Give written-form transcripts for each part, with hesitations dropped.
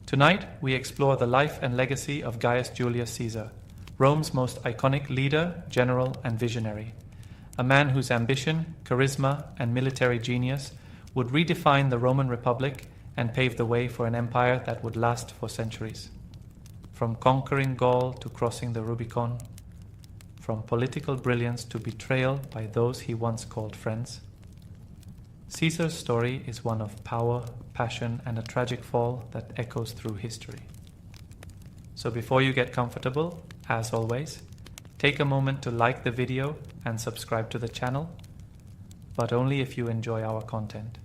Tonight, we explore the life and legacy of Gaius Julius Caesar, Rome's most iconic leader, general, and visionary. A man whose ambition, charisma, and military genius would redefine the Roman Republic and pave the way for an empire that would last for centuries. From conquering Gaul to crossing the Rubicon, from political brilliance to betrayal by those he once called friends, Caesar's story is one of power, passion, and a tragic fall that echoes through history. So before you get comfortable, as always, take a moment to like the video and subscribe to the channel, but only if you enjoy our content.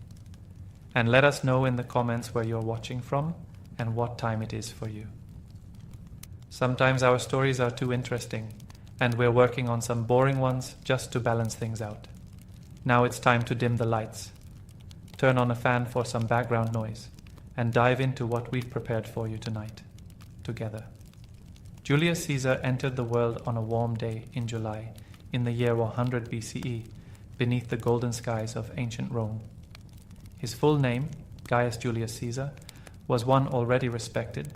And let us know in the comments where you're watching from and what time it is for you. Sometimes our stories are too interesting, and we're working on some boring ones just to balance things out. Now it's time to dim the lights, turn on a fan for some background noise, and dive into what we've prepared for you tonight, together. Julius Caesar entered the world on a warm day in July, in the year 100 BCE, beneath the golden skies of ancient Rome. His full name, Gaius Julius Caesar, was one already respected,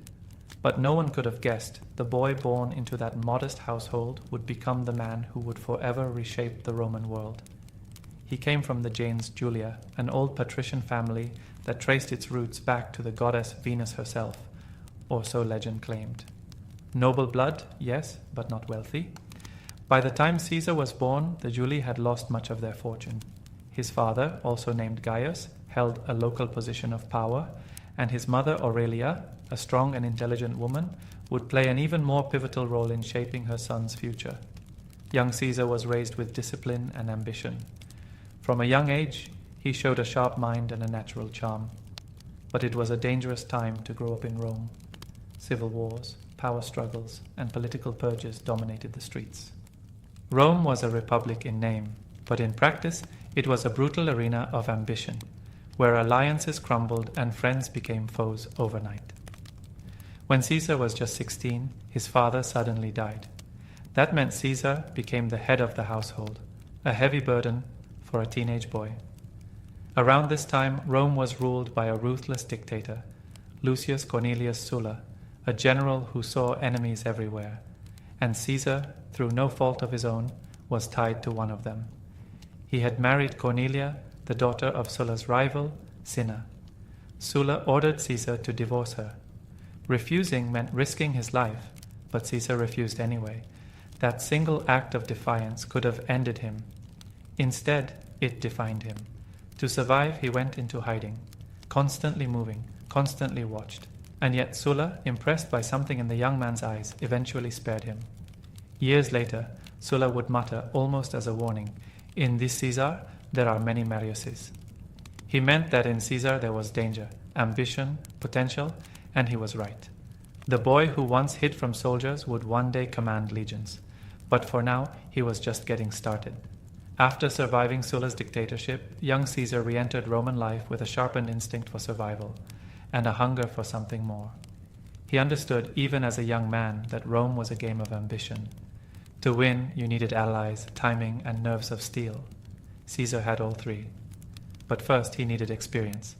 but no one could have guessed the boy born into that modest household would become the man who would forever reshape the Roman world. He came from the gens Julia, an old patrician family that traced its roots back to the goddess Venus herself, or so legend claimed. Noble blood, yes, but not wealthy. By the time Caesar was born, the Julii had lost much of their fortune. His father, also named Gaius, held a local position of power, and his mother Aurelia, a strong and intelligent woman, would play an even more pivotal role in shaping her son's future. Young Caesar was raised with discipline and ambition. From a young age, he showed a sharp mind and a natural charm. But it was a dangerous time to grow up in Rome. Civil wars, power struggles, and political purges dominated the streets. Rome was a republic in name, but in practice, it was a brutal arena of ambition, where alliances crumbled and friends became foes overnight. When Caesar was just 16, his father suddenly died. That meant Caesar became the head of the household, a heavy burden for a teenage boy. Around this time, Rome was ruled by a ruthless dictator, Lucius Cornelius Sulla, a general who saw enemies everywhere, and Caesar, through no fault of his own, was tied to one of them. He had married Cornelia, the daughter of Sulla's rival, Cinna. Sulla ordered Caesar to divorce her. Refusing meant risking his life, but Caesar refused anyway. That single act of defiance could have ended him. Instead, it defined him. To survive, he went into hiding, constantly moving, constantly watched. And yet Sulla, impressed by something in the young man's eyes, eventually spared him. Years later, Sulla would mutter, almost as a warning, "In this Caesar, there are many Mariuses." He meant that in Caesar there was danger, ambition, potential, and he was right. The boy who once hid from soldiers would one day command legions. But for now, he was just getting started. After surviving Sulla's dictatorship, young Caesar re-entered Roman life with a sharpened instinct for survival and a hunger for something more. He understood, even as a young man, that Rome was a game of ambition. To win, you needed allies, timing, and nerves of steel. Caesar had all three. But first, he needed experience.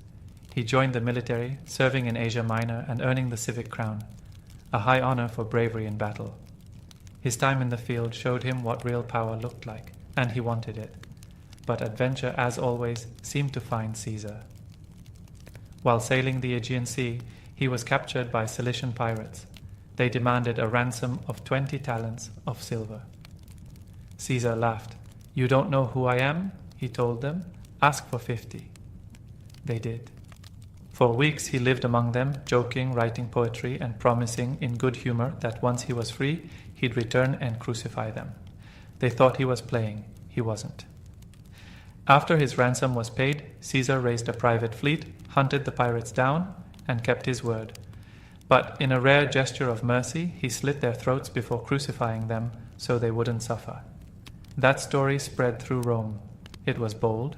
He joined the military, serving in Asia Minor and earning the civic crown, a high honor for bravery in battle. His time in the field showed him what real power looked like, and he wanted it. But adventure, as always, seemed to find Caesar. While sailing the Aegean Sea, he was captured by Cilician pirates. They demanded a ransom of 20 talents of silver. Caesar laughed. "You don't know who I am?" he told them. "Ask for 50. They did. For weeks he lived among them, joking, writing poetry, and promising in good humor that once he was free, he'd return and crucify them. They thought he was playing. He wasn't. After his ransom was paid, Caesar raised a private fleet, hunted the pirates down, and kept his word. But in a rare gesture of mercy, he slit their throats before crucifying them so they wouldn't suffer. That story spread through Rome. It was bold,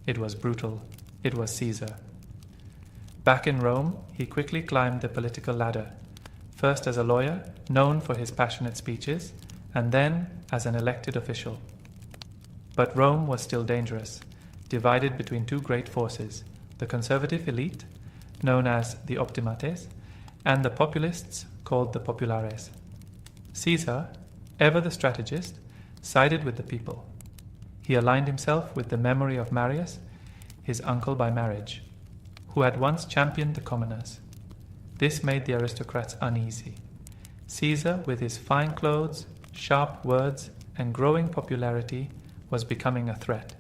it was brutal, it was Caesar. Back in Rome, he quickly climbed the political ladder, first as a lawyer, known for his passionate speeches, and then as an elected official. But Rome was still dangerous, divided between two great forces, the conservative elite, known as the optimates, and the populists called the populares. Caesar, ever the strategist, sided with the people. He aligned himself with the memory of Marius, his uncle by marriage, who had once championed the commoners. This made the aristocrats uneasy. Caesar, with his fine clothes, sharp words, and growing popularity, was becoming a threat.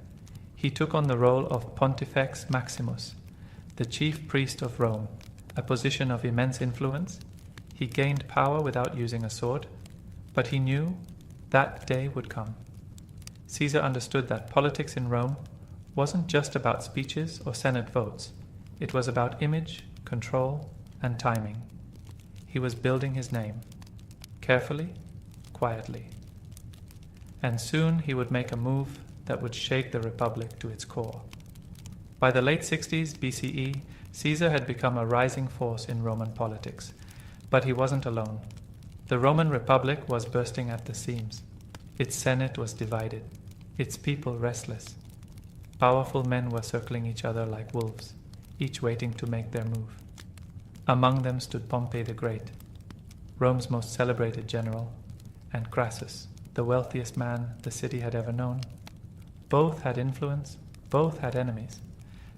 He took on the role of Pontifex Maximus, the chief priest of Rome, a position of immense influence. He gained power without using a sword, but he knew that day would come. Caesar understood that politics in Rome wasn't just about speeches or Senate votes. It was about image, control, and timing. He was building his name, carefully, quietly. And soon he would make a move that would shake the Republic to its core. By the late 60s BCE, Caesar had become a rising force in Roman politics, but he wasn't alone. The Roman Republic was bursting at the seams. Its Senate was divided, its people restless. Powerful men were circling each other like wolves, each waiting to make their move. Among them stood Pompey the Great, Rome's most celebrated general, and Crassus, the wealthiest man the city had ever known. Both had influence, both had enemies,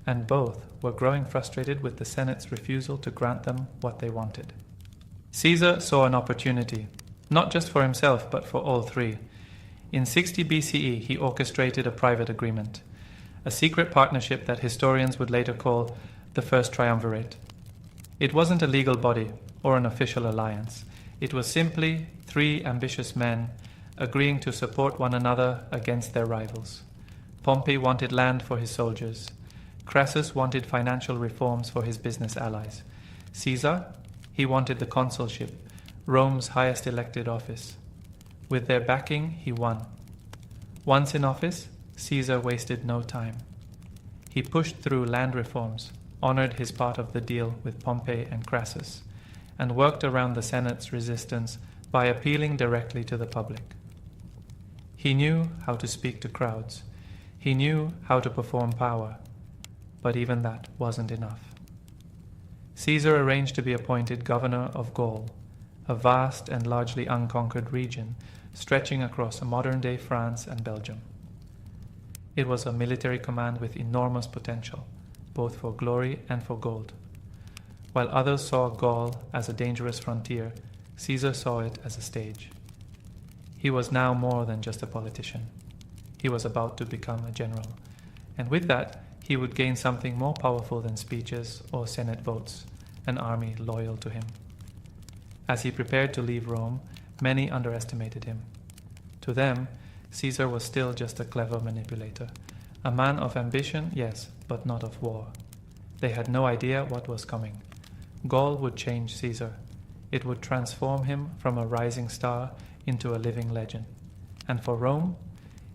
and both were growing frustrated with the Senate's refusal to grant them what they wanted. Caesar saw an opportunity, not just for himself but for all three. In 60 BCE, he orchestrated a private agreement, a secret partnership that historians would later call the First Triumvirate. It wasn't a legal body or an official alliance. It was simply three ambitious men agreeing to support one another against their rivals. Pompey wanted land for his soldiers. Crassus wanted financial reforms for his business allies. Caesar, he wanted the consulship, Rome's highest elected office. With their backing, he won. Once in office, Caesar wasted no time. He pushed through land reforms, honored his part of the deal with Pompey and Crassus, and worked around the Senate's resistance by appealing directly to the public. He knew how to speak to crowds. He knew how to perform power. But even that wasn't enough. Caesar arranged to be appointed governor of Gaul, a vast and largely unconquered region stretching across modern-day France and Belgium. It was a military command with enormous potential, both for glory and for gold. While others saw Gaul as a dangerous frontier, Caesar saw it as a stage. He was now more than just a politician. He was about to become a general, and with that, he would gain something more powerful than speeches or Senate votes, an army loyal to him. As he prepared to leave Rome, many underestimated him. To them, Caesar was still just a clever manipulator, a man of ambition, yes, but not of war. They had no idea what was coming. Gaul would change Caesar. It would transform him from a rising star into a living legend. And for Rome,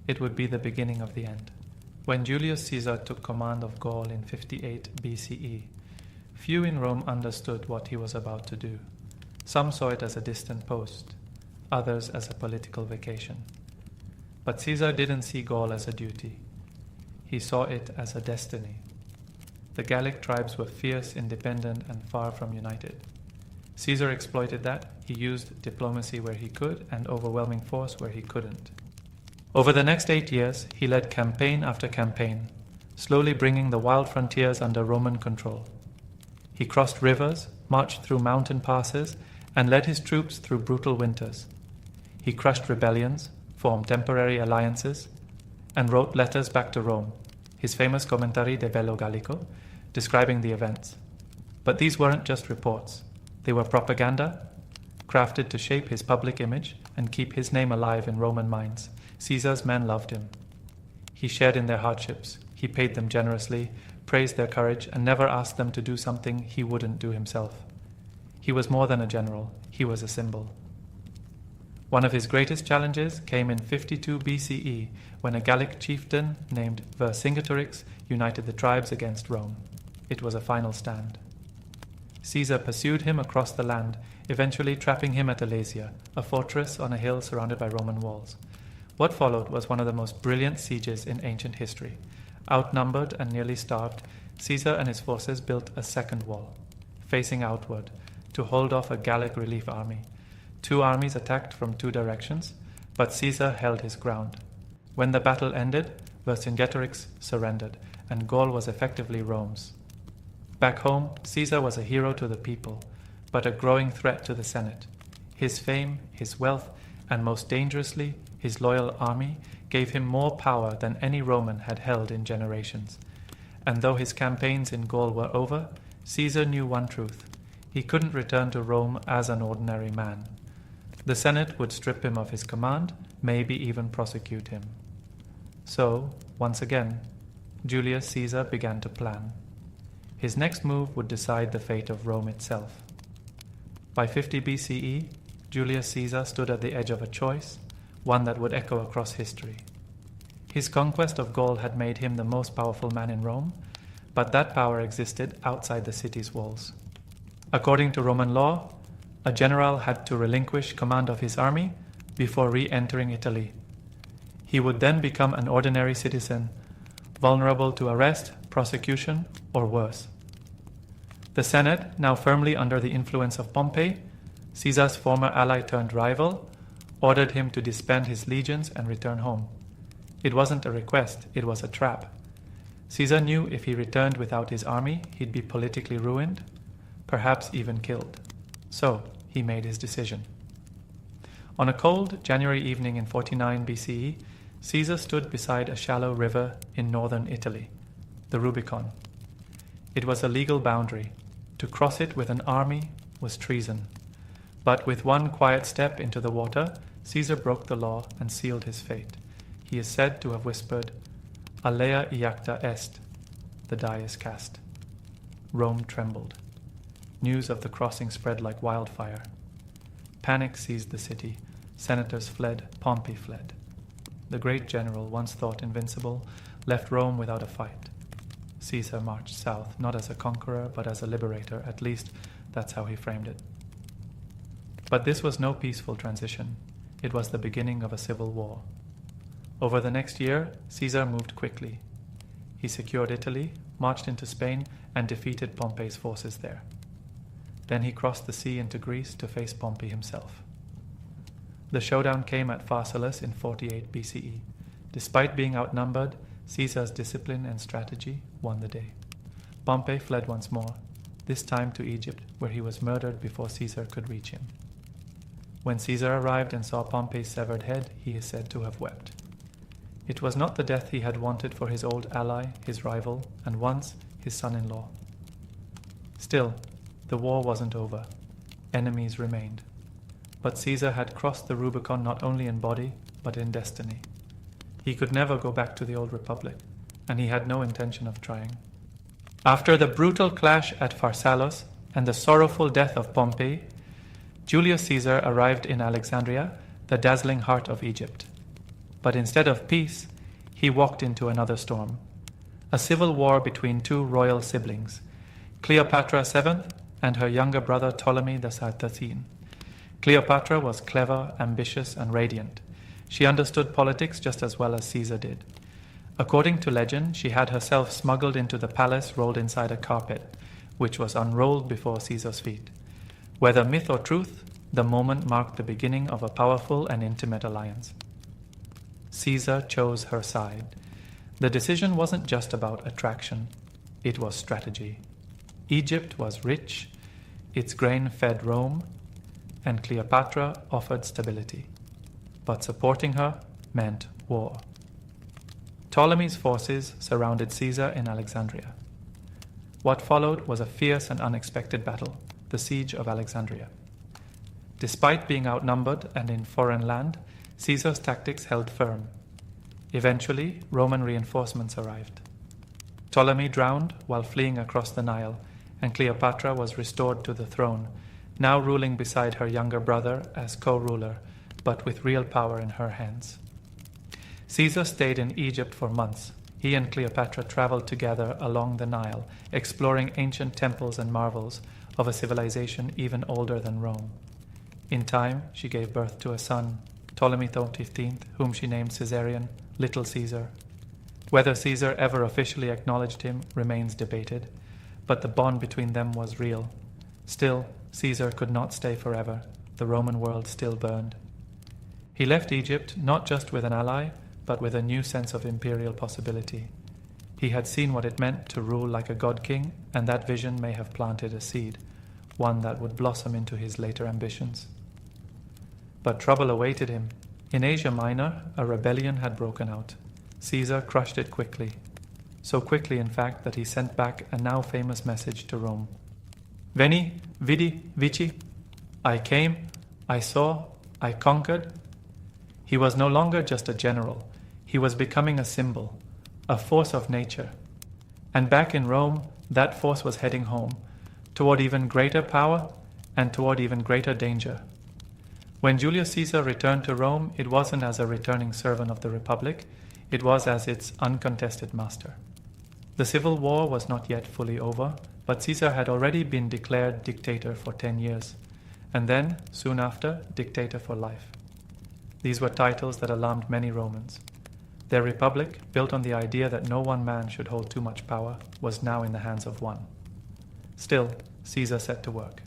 it would be the beginning of the end. When Julius Caesar took command of Gaul in 58 BCE, few in Rome understood what he was about to do. Some saw it as a distant post, others as a political vacation. But Caesar didn't see Gaul as a duty. He saw it as a destiny. The Gallic tribes were fierce, independent, and far from united. Caesar exploited that. He used diplomacy where he could and overwhelming force where he couldn't. Over the next 8 years, he led campaign after campaign, slowly bringing the wild frontiers under Roman control. He crossed rivers, marched through mountain passes, and led his troops through brutal winters. He crushed rebellions, formed temporary alliances, and wrote letters back to Rome, his famous Commentari de Bello Gallico, describing the events. But these weren't just reports. They were propaganda, crafted to shape his public image and keep his name alive in Roman minds. Caesar's men loved him. He shared in their hardships. He paid them generously, praised their courage, and never asked them to do something he wouldn't do himself. He was more than a general. He was a symbol. One of his greatest challenges came in 52 BCE when a Gallic chieftain named Vercingetorix united the tribes against Rome. It was a final stand. Caesar pursued him across the land, eventually trapping him at Alesia, a fortress on a hill surrounded by Roman walls. What followed was one of the most brilliant sieges in ancient history. Outnumbered and nearly starved, Caesar and his forces built a second wall, facing outward, to hold off a Gallic relief army. 2 armies attacked from 2 directions, but Caesar held his ground. When the battle ended, Vercingetorix surrendered, and Gaul was effectively Rome's. Back home, Caesar was a hero to the people, but a growing threat to the Senate. His fame, his wealth, and most dangerously, his loyal army gave him more power than any Roman had held in generations. And though his campaigns in Gaul were over, Caesar knew one truth: he couldn't return to Rome as an ordinary man. The Senate would strip him of his command, maybe even prosecute him. So, once again, Julius Caesar began to plan. His next move would decide the fate of Rome itself. By 50 BCE, Julius Caesar stood at the edge of a choice, one that would echo across history. His conquest of Gaul had made him the most powerful man in Rome, but that power existed outside the city's walls. According to Roman law, a general had to relinquish command of his army before re-entering Italy. He would then become an ordinary citizen, vulnerable to arrest, prosecution, or worse. The Senate, now firmly under the influence of Pompey, Caesar's former ally turned rival, ordered him to disband his legions and return home. It wasn't a request, it was a trap. Caesar knew if he returned without his army, he'd be politically ruined, perhaps even killed. So, he made his decision. On a cold January evening in 49 BCE, Caesar stood beside a shallow river in northern Italy, the Rubicon. It was a legal boundary. To cross it with an army was treason. But with one quiet step into the water, Caesar broke the law and sealed his fate. He is said to have whispered, "Alea iacta est," the die is cast. Rome trembled. News of the crossing spread like wildfire. Panic seized the city. Senators fled. Pompey fled. The great general, once thought invincible, left Rome without a fight. Caesar marched south, not as a conqueror, but as a liberator. At least, that's how he framed it. But this was no peaceful transition. It was the beginning of a civil war. Over the next year, Caesar moved quickly. He secured Italy, marched into Spain, and defeated Pompey's forces there. Then he crossed the sea into Greece to face Pompey himself. The showdown came at Pharsalus in 48 BCE. Despite being outnumbered, Caesar's discipline and strategy won the day. Pompey fled once more, this time to Egypt, where he was murdered before Caesar could reach him. When Caesar arrived and saw Pompey's severed head, he is said to have wept. It was not the death he had wanted for his old ally, his rival, and once his son-in-law. Still, the war wasn't over. Enemies remained. But Caesar had crossed the Rubicon not only in body, but in destiny. He could never go back to the old republic, and he had no intention of trying. After the brutal clash at Pharsalus and the sorrowful death of Pompey, Julius Caesar arrived in Alexandria, the dazzling heart of Egypt. But instead of peace, he walked into another storm. A civil war between 2 royal siblings, Cleopatra VII and her younger brother Ptolemy XIII. Cleopatra was clever, ambitious, and radiant. She understood politics just as well as Caesar did. According to legend, she had herself smuggled into the palace rolled inside a carpet, which was unrolled before Caesar's feet. Whether myth or truth, the moment marked the beginning of a powerful and intimate alliance. Caesar chose her side. The decision wasn't just about attraction, it was strategy. Egypt was rich, its grain fed Rome, and Cleopatra offered stability. But supporting her meant war. Ptolemy's forces surrounded Caesar in Alexandria. What followed was a fierce and unexpected battle, the siege of Alexandria. Despite being outnumbered and in foreign land, Caesar's tactics held firm. Eventually, Roman reinforcements arrived. Ptolemy drowned while fleeing across the Nile, and Cleopatra was restored to the throne, now ruling beside her younger brother as co-ruler, but with real power in her hands. Caesar stayed in Egypt for months. He and Cleopatra traveled together along the Nile, exploring ancient temples and marvels of a civilization even older than Rome. In time, she gave birth to a son, Ptolemy XV, whom she named Caesarion, Little Caesar. Whether Caesar ever officially acknowledged him remains debated, but the bond between them was real. Still, Caesar could not stay forever. The Roman world still burned. He left Egypt not just with an ally, but with a new sense of imperial possibility. He had seen what it meant to rule like a god-king, and that vision may have planted a seed, one that would blossom into his later ambitions. But trouble awaited him. In Asia Minor, a rebellion had broken out. Caesar crushed it quickly. So quickly, in fact, that he sent back a now famous message to Rome. Veni, vidi, vici. I came, I saw, I conquered. He was no longer just a general. He was becoming a symbol, a force of nature. And back in Rome, that force was heading home, toward even greater power and toward even greater danger. When Julius Caesar returned to Rome, it wasn't as a returning servant of the Republic, it was as its uncontested master. The civil war was not yet fully over, but Caesar had already been declared dictator for 10 years, and then, soon after, dictator for life. These were titles that alarmed many Romans. Their republic, built on the idea that no one man should hold too much power, was now in the hands of one. Still, Caesar set to work.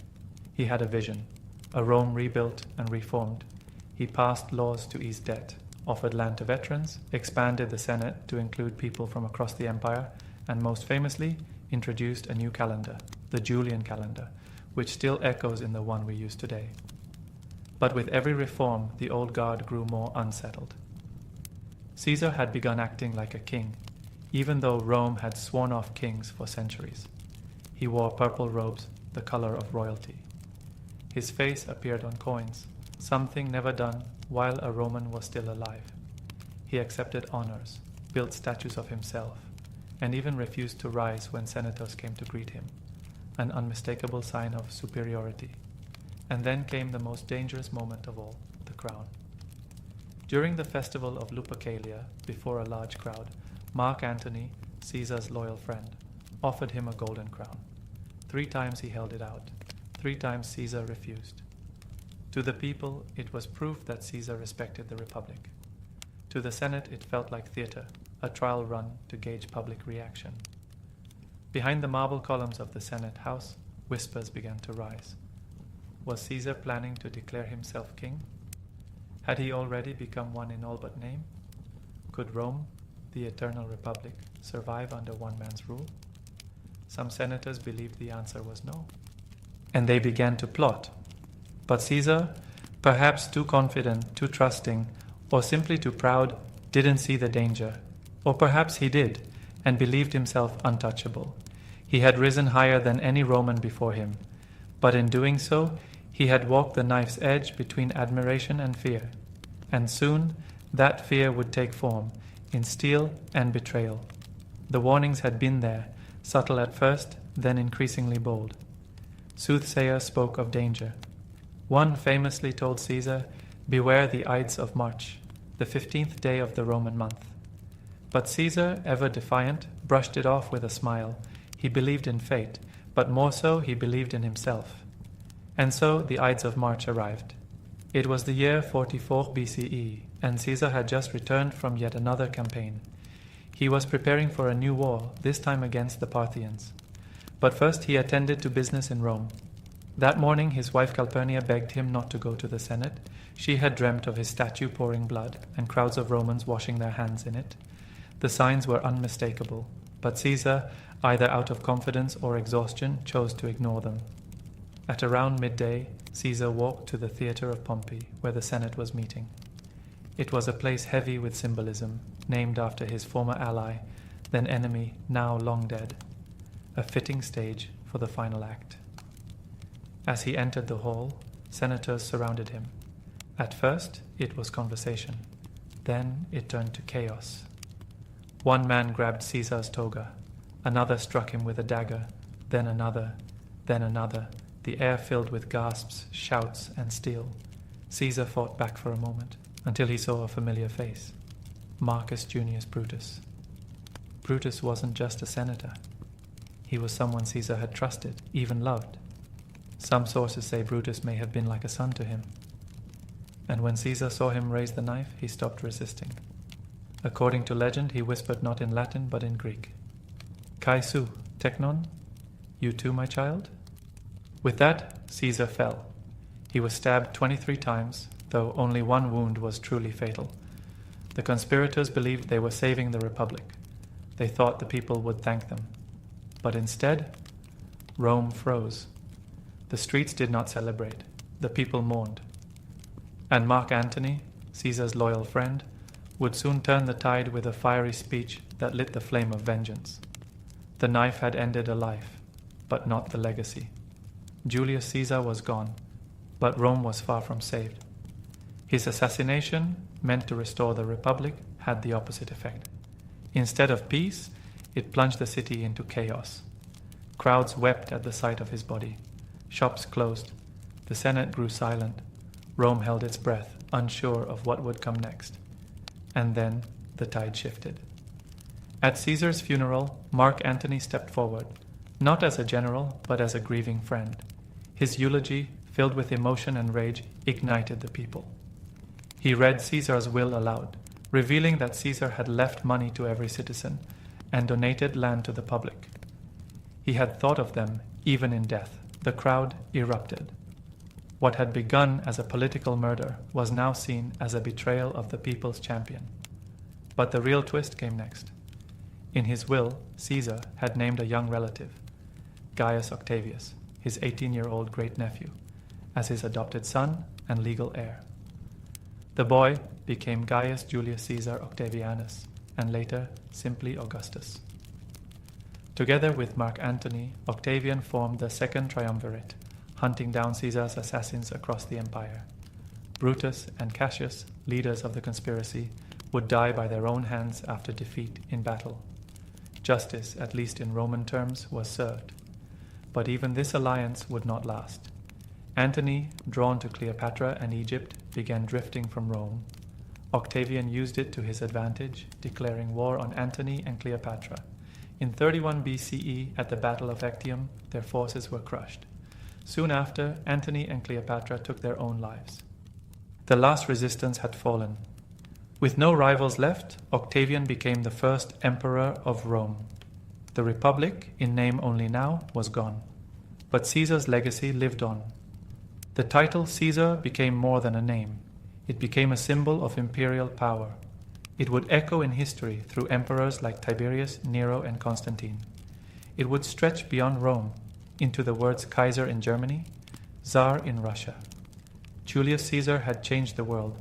He had a vision, a Rome rebuilt and reformed. He passed laws to ease debt, offered land to veterans, expanded the Senate to include people from across the empire, and most famously, introduced a new calendar, the Julian calendar, which still echoes in the one we use today. But with every reform, the old guard grew more unsettled. Caesar had begun acting like a king, even though Rome had sworn off kings for centuries. He wore purple robes, the color of royalty. His face appeared on coins, something never done while a Roman was still alive. He accepted honors, built statues of himself, and even refused to rise when senators came to greet him, an unmistakable sign of superiority. And then came the most dangerous moment of all, the crown. During the festival of Lupercalia, before a large crowd, Mark Antony, Caesar's loyal friend, offered him a golden crown. 3 times he held it out. 3 times Caesar refused. To the people, it was proof that Caesar respected the Republic. To the Senate, it felt like theater, a trial run to gauge public reaction. Behind the marble columns of the Senate House, whispers began to rise. Was Caesar planning to declare himself king? Had he already become one in all but name? Could Rome, the eternal republic, survive under one man's rule? Some senators believed the answer was no. And they began to plot. But Caesar, perhaps too confident, too trusting, or simply too proud, didn't see the danger. Or perhaps he did, and believed himself untouchable. He had risen higher than any Roman before him. But in doing so, he had walked the knife's edge between admiration and fear. And soon, that fear would take form in steel and betrayal. The warnings had been there, subtle at first, then increasingly bold. Soothsayers spoke of danger. One famously told Caesar, "Beware the Ides of March, the 15th day of the Roman month." But Caesar, ever defiant, brushed it off with a smile. He believed in fate, but more so he believed in himself. And so the Ides of March arrived. It was the year 44 BCE, and Caesar had just returned from yet another campaign. He was preparing for a new war, this time against the Parthians. But first he attended to business in Rome. That morning his wife Calpurnia begged him not to go to the Senate. She had dreamt of his statue pouring blood and crowds of Romans washing their hands in it. The signs were unmistakable, but Caesar, either out of confidence or exhaustion, chose to ignore them. At around midday, Caesar walked to the theatre of Pompey, where the Senate was meeting. It was a place heavy with symbolism, named after his former ally, then enemy, now long dead. A fitting stage for the final act. As he entered the hall, senators surrounded him. At first, it was conversation. Then it turned to chaos. One man grabbed Caesar's toga. Another struck him with a dagger. Then another. Then another. The air filled with gasps, shouts, and steel. Caesar fought back for a moment, until he saw a familiar face. Marcus Junius Brutus. Brutus wasn't just a senator. He was someone Caesar had trusted, even loved. Some sources say Brutus may have been like a son to him. And when Caesar saw him raise the knife, he stopped resisting. According to legend, he whispered not in Latin, but in Greek. Kai su, teknon? You too, my child? With that, Caesar fell. He was stabbed 23 times, though only one wound was truly fatal. The conspirators believed they were saving the Republic. They thought the people would thank them. But instead, Rome froze. The streets did not celebrate. The people mourned. And Mark Antony, Caesar's loyal friend, would soon turn the tide with a fiery speech that lit the flame of vengeance. The knife had ended a life, but not the legacy. Julius Caesar was gone, but Rome was far from saved. His assassination, meant to restore the Republic, had the opposite effect. Instead of peace, it plunged the city into chaos. Crowds wept at the sight of his body. Shops closed. The Senate grew silent. Rome held its breath, unsure of what would come next. And then the tide shifted. At Caesar's funeral, Mark Antony stepped forward, not as a general, but as a grieving friend. His eulogy, filled with emotion and rage, ignited the people. He read Caesar's will aloud, revealing that Caesar had left money to every citizen and donated land to the public. He had thought of them even in death. The crowd erupted. What had begun as a political murder was now seen as a betrayal of the people's champion. But the real twist came next. In his will, Caesar had named a young relative, Gaius Octavius, his 18-year-old great-nephew, as his adopted son and legal heir. The boy became Gaius Julius Caesar Octavianus, and later simply Augustus. Together with Mark Antony, Octavian formed the Second Triumvirate, hunting down Caesar's assassins across the empire. Brutus and Cassius, leaders of the conspiracy, would die by their own hands after defeat in battle. Justice, at least in Roman terms, was served. But even this alliance would not last. Antony, drawn to Cleopatra and Egypt, began drifting from Rome. Octavian used it to his advantage, declaring war on Antony and Cleopatra. In 31 BCE, at the Battle of Actium, their forces were crushed. Soon after, Antony and Cleopatra took their own lives. The last resistance had fallen. With no rivals left, Octavian became the first emperor of Rome. The Republic, in name only now, was gone. But Caesar's legacy lived on. The title Caesar became more than a name. It became a symbol of imperial power. It would echo in history through emperors like Tiberius, Nero, and Constantine. It would stretch beyond Rome into the words Kaiser in Germany, Tsar in Russia. Julius Caesar had changed the world,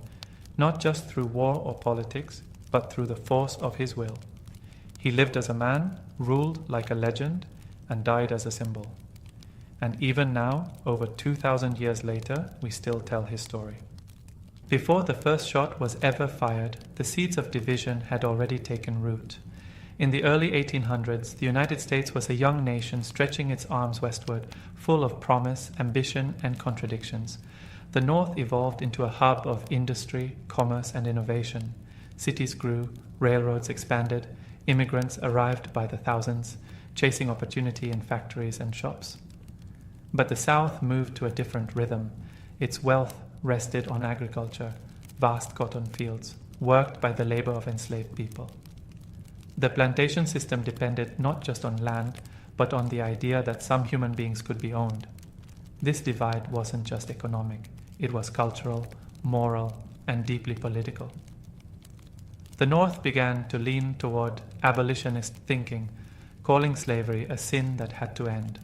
not just through war or politics, but through the force of his will. He lived as a man, ruled like a legend, and died as a symbol. And even now, over 2,000 years later, we still tell his story. Before the first shot was ever fired, the seeds of division had already taken root. In the early 1800s, the United States was a young nation stretching its arms westward, full of promise, ambition, and contradictions. The North evolved into a hub of industry, commerce, and innovation. Cities grew, railroads expanded, immigrants arrived by the thousands, chasing opportunity in factories and shops. But the South moved to a different rhythm. Its wealth rested on agriculture, vast cotton fields, worked by the labor of enslaved people. The plantation system depended not just on land, but on the idea that some human beings could be owned. This divide wasn't just economic, it was cultural, moral, and deeply political. The North began to lean toward abolitionist thinking, calling slavery a sin that had to end.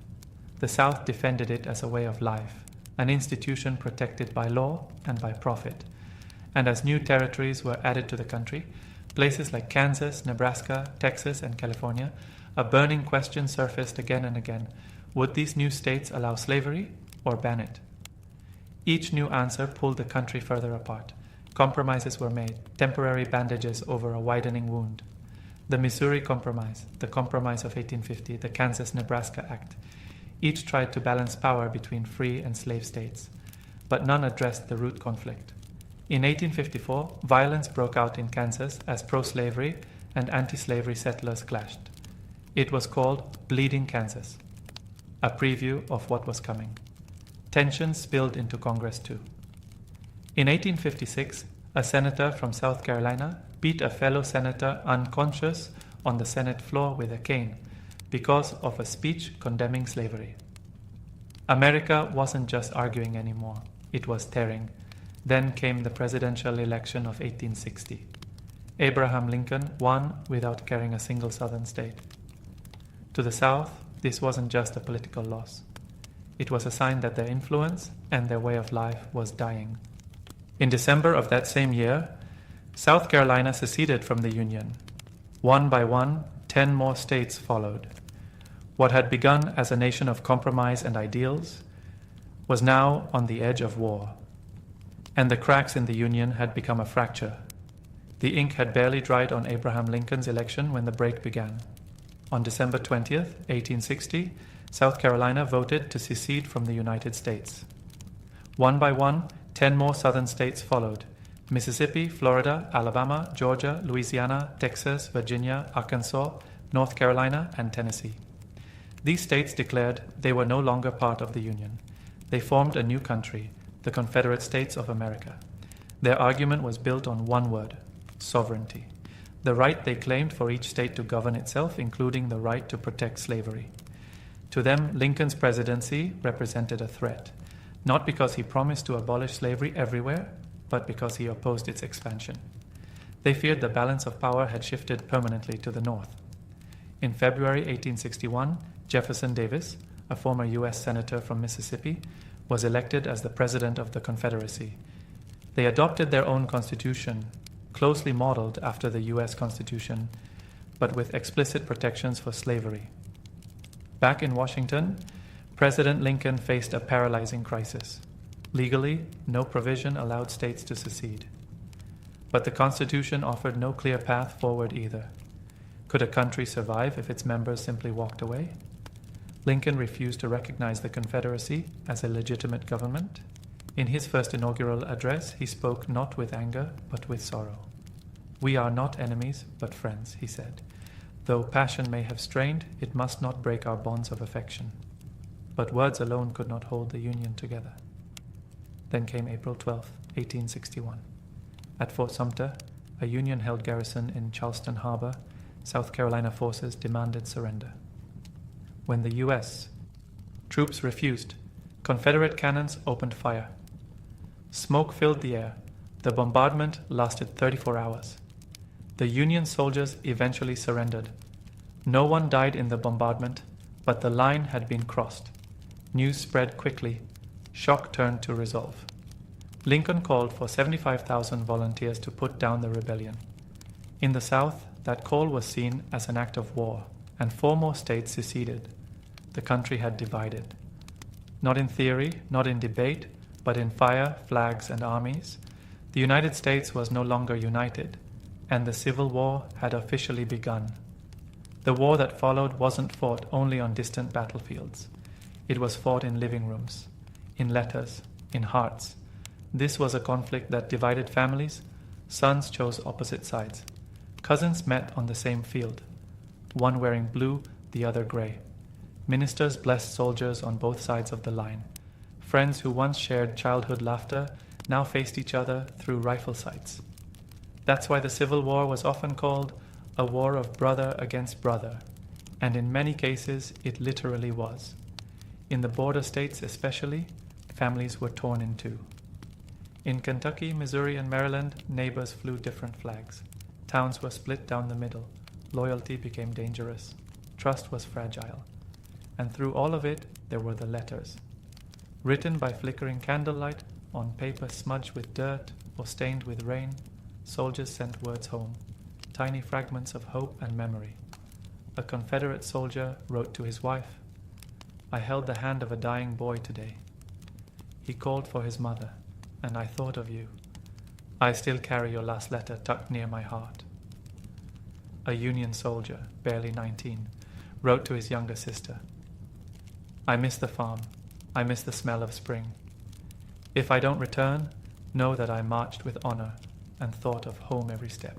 The South defended it as a way of life, an institution protected by law and by profit. And as new territories were added to the country, places like Kansas, Nebraska, Texas, and California, a burning question surfaced again and again. Would these new states allow slavery or ban it? Each new answer pulled the country further apart. Compromises were made, temporary bandages over a widening wound. The Missouri Compromise, the Compromise of 1850, the Kansas-Nebraska Act, each tried to balance power between free and slave states, but none addressed the root conflict. In 1854, violence broke out in Kansas as pro-slavery and anti-slavery settlers clashed. It was called Bleeding Kansas, a preview of what was coming. Tensions spilled into Congress too. In 1856, a senator from South Carolina beat a fellow senator unconscious on the Senate floor with a cane because of a speech condemning slavery. America wasn't just arguing anymore, it was tearing. Then came the presidential election of 1860. Abraham Lincoln won without carrying a single southern state. To the South, this wasn't just a political loss. It was a sign that their influence and their way of life was dying. In December of that same year, South Carolina seceded from the Union. One by one, 10 more states followed. What had begun as a nation of compromise and ideals was now on the edge of war. And the cracks in the Union had become a fracture. The ink had barely dried on Abraham Lincoln's election when the break began. On December 20th, 1860, South Carolina voted to secede from the United States. One by one, 10 more southern states followed: Mississippi, Florida, Alabama, Georgia, Louisiana, Texas, Virginia, Arkansas, North Carolina, and Tennessee. These states declared they were no longer part of the Union. They formed a new country, the Confederate States of America. Their argument was built on one word: sovereignty. The right they claimed for each state to govern itself, including the right to protect slavery. To them, Lincoln's presidency represented a threat, not because he promised to abolish slavery everywhere, but because he opposed its expansion. They feared the balance of power had shifted permanently to the North. In February 1861, Jefferson Davis, a former U.S. Senator from Mississippi, was elected as the President of the Confederacy. They adopted their own constitution, closely modeled after the U.S. Constitution, but with explicit protections for slavery. Back in Washington, President Lincoln faced a paralyzing crisis. Legally, no provision allowed states to secede. But the Constitution offered no clear path forward either. Could a country survive if its members simply walked away? Lincoln refused to recognize the Confederacy as a legitimate government. In his first inaugural address, he spoke not with anger, but with sorrow. "We are not enemies, but friends," he said. "Though passion may have strained, it must not break our bonds of affection." But words alone could not hold the Union together. Then came April 12, 1861. At Fort Sumter, a Union-held garrison in Charleston Harbor, South Carolina forces demanded surrender. When the U.S. troops refused, Confederate cannons opened fire. Smoke filled the air. The bombardment lasted 34 hours. The Union soldiers eventually surrendered. No one died in the bombardment, but the line had been crossed. News spread quickly. Shock turned to resolve. Lincoln called for 75,000 volunteers to put down the rebellion. In the South, that call was seen as an act of war, and 4 more states seceded. The country had divided. Not in theory, not in debate, but in fire, flags, and armies, the United States was no longer united, and the Civil War had officially begun. The war that followed wasn't fought only on distant battlefields. It was fought in living rooms, in letters, in hearts. This was a conflict that divided families. Sons chose opposite sides. Cousins met on the same field, one wearing blue, the other gray. Ministers blessed soldiers on both sides of the line. Friends who once shared childhood laughter now faced each other through rifle sights. That's why the Civil War was often called a war of brother against brother, and in many cases it literally was. In the border states especially, families were torn in two. In Kentucky, Missouri, and Maryland, neighbors flew different flags. Towns were split down the middle. Loyalty became dangerous. Trust was fragile. And through all of it, there were the letters. Written by flickering candlelight, on paper smudged with dirt or stained with rain, soldiers sent words home, tiny fragments of hope and memory. A Confederate soldier wrote to his wife, "I held the hand of a dying boy today. He called for his mother, and I thought of you. I still carry your last letter tucked near my heart." A Union soldier, barely 19, wrote to his younger sister, "I miss the farm. I miss the smell of spring. If I don't return, know that I marched with honor and thought of home every step."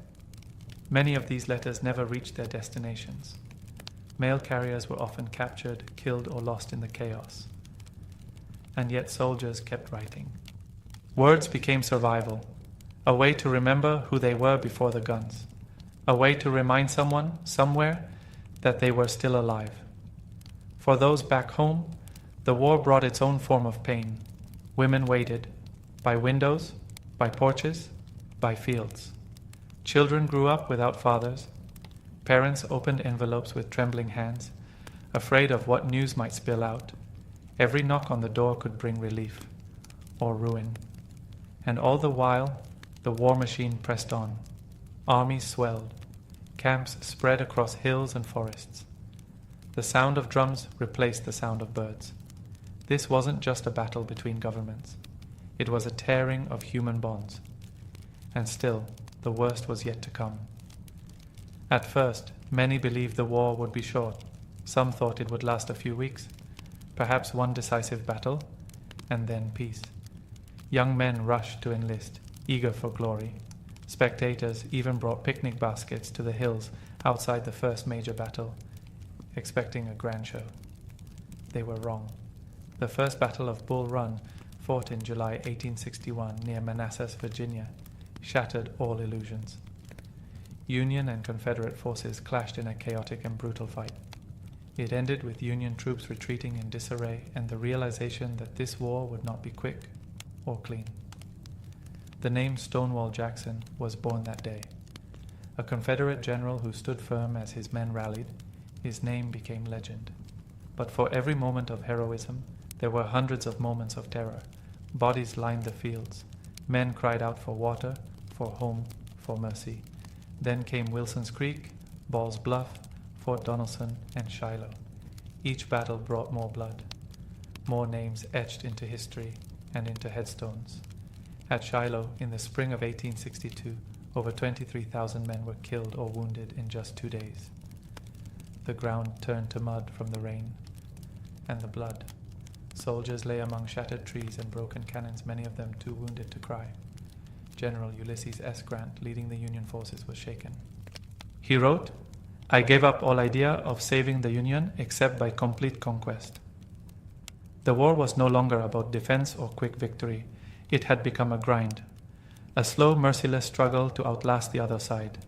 Many of these letters never reached their destinations. Mail carriers were often captured, killed, or lost in the chaos. And yet soldiers kept writing. Words became survival, a way to remember who they were before the guns, a way to remind someone, somewhere, that they were still alive. For those back home, The war brought its own form of pain. Women waited, by windows, by porches, by fields. Children grew up without fathers. Parents opened envelopes with trembling hands, afraid of what news might spill out. Every knock on the door could bring relief, or ruin. And all the while, the war machine pressed on. Armies swelled. Camps spread across hills and forests. The sound of drums replaced the sound of birds. This wasn't just a battle between governments. It was a tearing of human bonds. And still, the worst was yet to come. At first, many believed the war would be short. Some thought it would last a few weeks, perhaps one decisive battle, and then peace. Young men rushed to enlist, eager for glory. Spectators even brought picnic baskets to the hills outside the first major battle, expecting a grand show. They were wrong. The first Battle of Bull Run, fought in July 1861 near Manassas, Virginia, shattered all illusions. Union and Confederate forces clashed in a chaotic and brutal fight. It ended with Union troops retreating in disarray and the realization that this war would not be quick or clean. The name Stonewall Jackson was born that day. A Confederate general who stood firm as his men rallied, his name became legend. But for every moment of heroism, there were hundreds of moments of terror. Bodies lined the fields. Men cried out for water, for home, for mercy. Then came Wilson's Creek, Ball's Bluff, Fort Donelson, and Shiloh. Each battle brought more blood, more names etched into history and into headstones. At Shiloh, in the spring of 1862, over 23,000 men were killed or wounded in just 2 days. The ground turned to mud from the rain, and the blood. Soldiers lay among shattered trees and broken cannons, many of them too wounded to cry. General Ulysses S. Grant, leading the Union forces, was shaken. He wrote, "I gave up all idea of saving the Union except by complete conquest." The war was no longer about defense or quick victory. It had become a grind, a slow, merciless struggle to outlast the other side.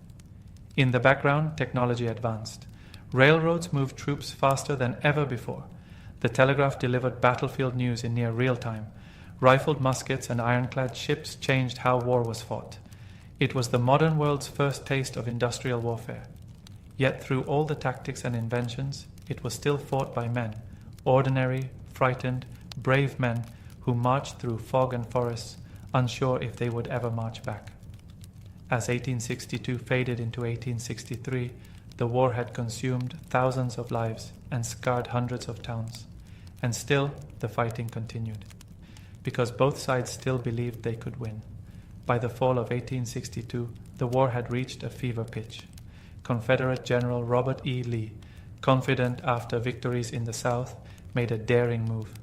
In the background, technology advanced. Railroads moved troops faster than ever before. The telegraph delivered battlefield news in near real time. Rifled muskets and ironclad ships changed how war was fought. It was the modern world's first taste of industrial warfare. Yet through all the tactics and inventions, it was still fought by men, ordinary, frightened, brave men who marched through fog and forests, unsure if they would ever march back. As 1862 faded into 1863, the war had consumed thousands of lives and scarred hundreds of towns. And still, the fighting continued, because both sides still believed they could win. By the fall of 1862, the war had reached a fever pitch. Confederate General Robert E. Lee, confident after victories in the South, made a daring move.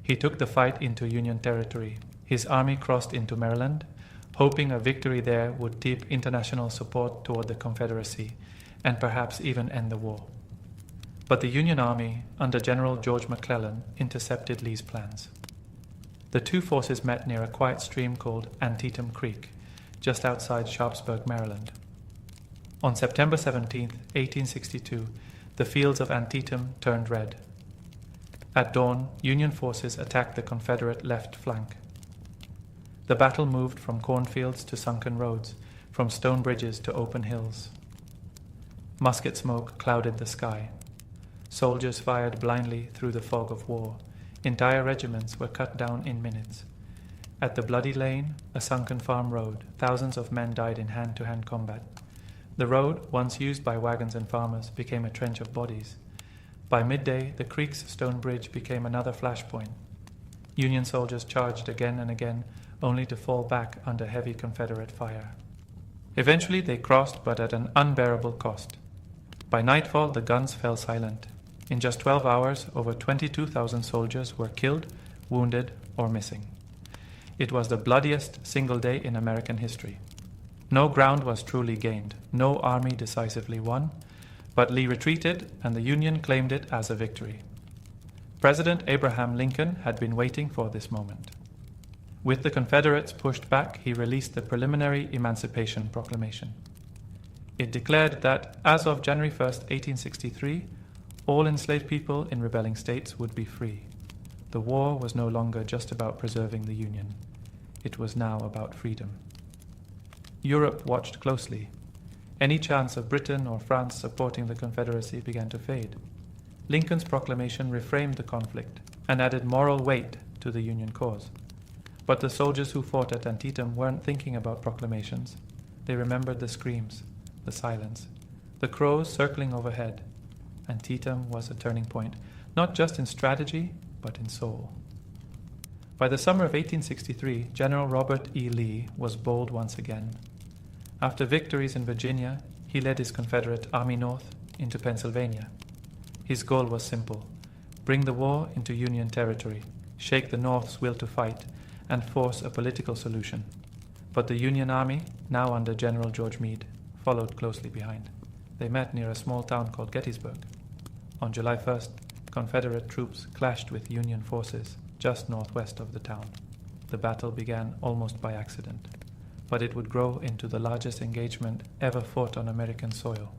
He took the fight into Union territory. His army crossed into Maryland, hoping a victory there would tip international support toward the Confederacy, and perhaps even end the war. But the Union Army, under General George McClellan, intercepted Lee's plans. The two forces met near a quiet stream called Antietam Creek, just outside Sharpsburg, Maryland. On September 17, 1862, the fields of Antietam turned red. At dawn, Union forces attacked the Confederate left flank. The battle moved from cornfields to sunken roads, from stone bridges to open hills. Musket smoke clouded the sky. Soldiers fired blindly through the fog of war. Entire regiments were cut down in minutes. At the Bloody Lane, a sunken farm road, thousands of men died in hand-to-hand combat. The road, once used by wagons and farmers, became a trench of bodies. By midday, the creek's stone bridge became another flashpoint. Union soldiers charged again and again, only to fall back under heavy Confederate fire. Eventually they crossed, but at an unbearable cost. By nightfall, the guns fell silent. In just 12 hours, over 22,000 soldiers were killed, wounded, or missing. It was the bloodiest single day in American history. No ground was truly gained, no army decisively won, but Lee retreated and the Union claimed it as a victory. President Abraham Lincoln had been waiting for this moment. With the Confederates pushed back, he released the preliminary Emancipation Proclamation. It declared that, as of January 1, 1863, all enslaved people in rebelling states would be free. The war was no longer just about preserving the Union. It was now about freedom. Europe watched closely. Any chance of Britain or France supporting the Confederacy began to fade. Lincoln's proclamation reframed the conflict and added moral weight to the Union cause. But the soldiers who fought at Antietam weren't thinking about proclamations. They remembered the screams, the silence, the crows circling overhead. Antietam was a turning point, not just in strategy, but in soul. By the summer of 1863, General Robert E. Lee was bold once again. After victories in Virginia, he led his Confederate Army North into Pennsylvania. His goal was simple: bring the war into Union territory, shake the North's will to fight, and force a political solution. But the Union Army, now under General George Meade, followed closely behind. They met near a small town called Gettysburg. On July 1st, Confederate troops clashed with Union forces just northwest of the town. The battle began almost by accident, but it would grow into the largest engagement ever fought on American soil.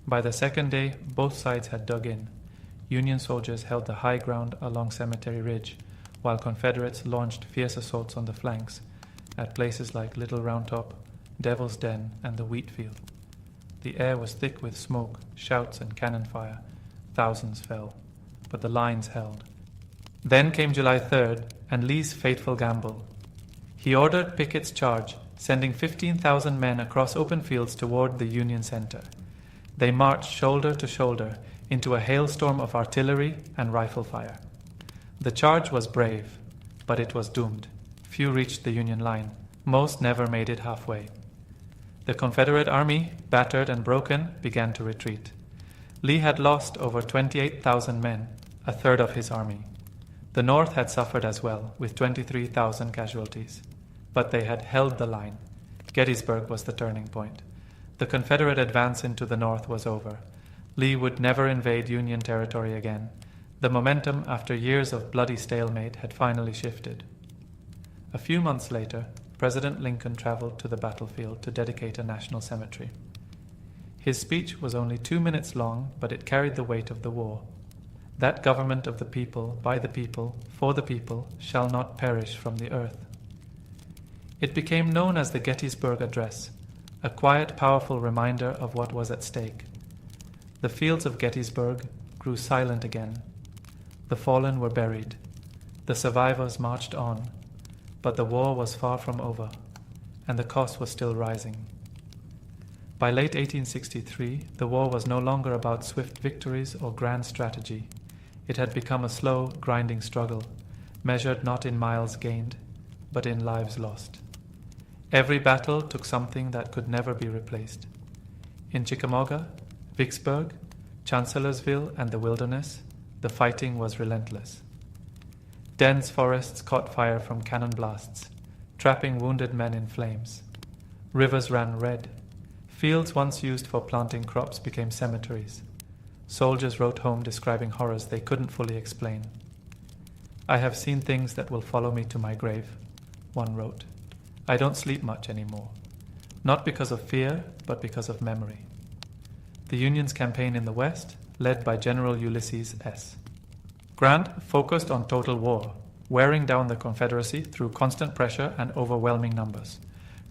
By the second day, both sides had dug in. Union soldiers held the high ground along Cemetery Ridge, while Confederates launched fierce assaults on the flanks at places like Little Round Top, Devil's Den, and the Wheat Field. The air was thick with smoke, shouts, and cannon fire. Thousands fell, but the lines held. Then came July 3rd, and Lee's fateful gamble. He ordered Pickett's charge, sending 15,000 men across open fields toward the Union center. They marched shoulder to shoulder into a hailstorm of artillery and rifle fire. The charge was brave, but it was doomed. Few reached the Union line. Most never made it halfway. The Confederate army, battered and broken, began to retreat. Lee had lost over 28,000 men, a third of his army. The North had suffered as well, with 23,000 casualties. But they had held the line. Gettysburg was the turning point. The Confederate advance into the North was over. Lee would never invade Union territory again. The momentum, after years of bloody stalemate, had finally shifted. A few months later, President Lincoln traveled to the battlefield to dedicate a national cemetery. His speech was only 2 minutes long, but it carried the weight of the war. That government of the people, by the people, for the people, shall not perish from the earth. It became known as the Gettysburg Address, a quiet, powerful reminder of what was at stake. The fields of Gettysburg grew silent again. The fallen were buried. The survivors marched on. But the war was far from over, and the cost was still rising. By late 1863, the war was no longer about swift victories or grand strategy. It had become a slow, grinding struggle, measured not in miles gained, but in lives lost. Every battle took something that could never be replaced. In Chickamauga, Vicksburg, Chancellorsville, and the Wilderness, the fighting was relentless. Dense forests caught fire from cannon blasts, trapping wounded men in flames. Rivers ran red. Fields once used for planting crops became cemeteries. Soldiers wrote home describing horrors they couldn't fully explain. "I have seen things that will follow me to my grave," one wrote. "I don't sleep much anymore. Not because of fear, but because of memory." The Union's campaign in the West, led by General Ulysses S. Grant focused on total war, wearing down the Confederacy through constant pressure and overwhelming numbers.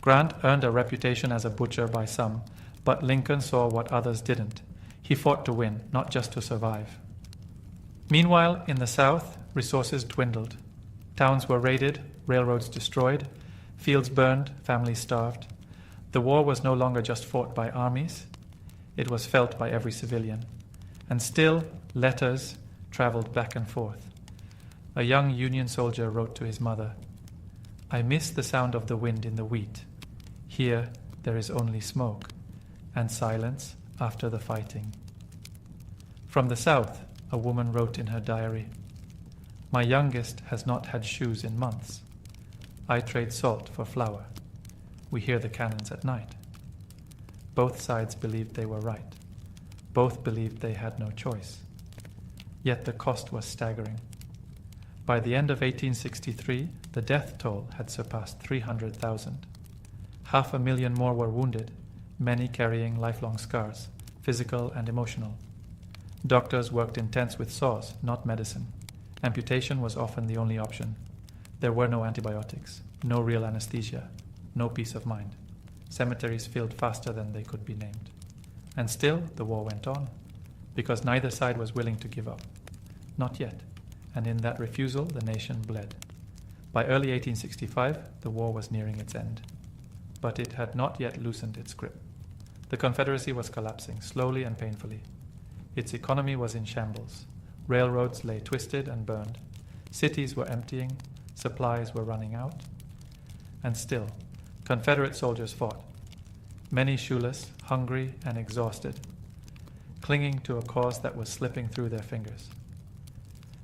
Grant earned a reputation as a butcher by some, but Lincoln saw what others didn't. He fought to win, not just to survive. Meanwhile, in the South, resources dwindled. Towns were raided, railroads destroyed, fields burned, families starved. The war was no longer just fought by armies. It was felt by every civilian. And still, letters traveled back and forth. A young Union soldier wrote to his mother, "I miss the sound of the wind in the wheat. Here there is only smoke and silence after the fighting." From the South, a woman wrote in her diary, "My youngest has not had shoes in months. I trade salt for flour. We hear the cannons at night." Both sides believed they were right. Both believed they had no choice. Yet the cost was staggering. By the end of 1863, the death toll had surpassed 300,000. 500,000 more were wounded, many carrying lifelong scars, physical and emotional. Doctors worked in tents with saws, not medicine. Amputation was often the only option. There were no antibiotics, no real anesthesia, no peace of mind. Cemeteries filled faster than they could be named. And still, the war went on, because neither side was willing to give up. Not yet, and in that refusal, the nation bled. By early 1865, the war was nearing its end. But it had not yet loosened its grip. The Confederacy was collapsing, slowly and painfully. Its economy was in shambles. Railroads lay twisted and burned. Cities were emptying, supplies were running out. And still, Confederate soldiers fought, many shoeless, hungry, and exhausted, clinging to a cause that was slipping through their fingers.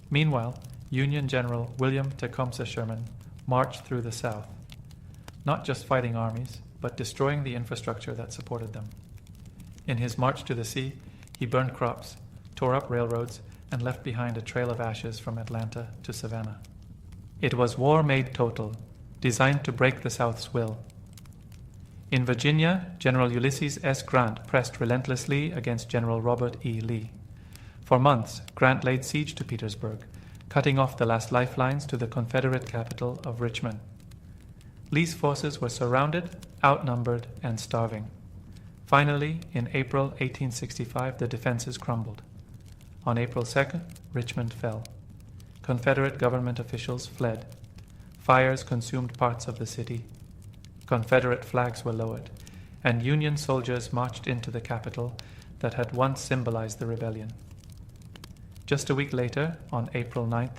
Meanwhile, Union General William Tecumseh Sherman marched through the South, not just fighting armies, but destroying the infrastructure that supported them. In his march to the sea, he burned crops, tore up railroads, and left behind a trail of ashes from Atlanta to Savannah. It was war made total, designed to break the South's will. In Virginia, General Ulysses S. Grant pressed relentlessly against General Robert E. Lee. For months, Grant laid siege to Petersburg, cutting off the last lifelines to the Confederate capital of Richmond. Lee's forces were surrounded, outnumbered, and starving. Finally, in April 1865, the defenses crumbled. On April 2nd, Richmond fell. Confederate government officials fled. Fires consumed parts of the city. Confederate flags were lowered, and Union soldiers marched into the capital that had once symbolized the rebellion. Just a week later, on April 9th,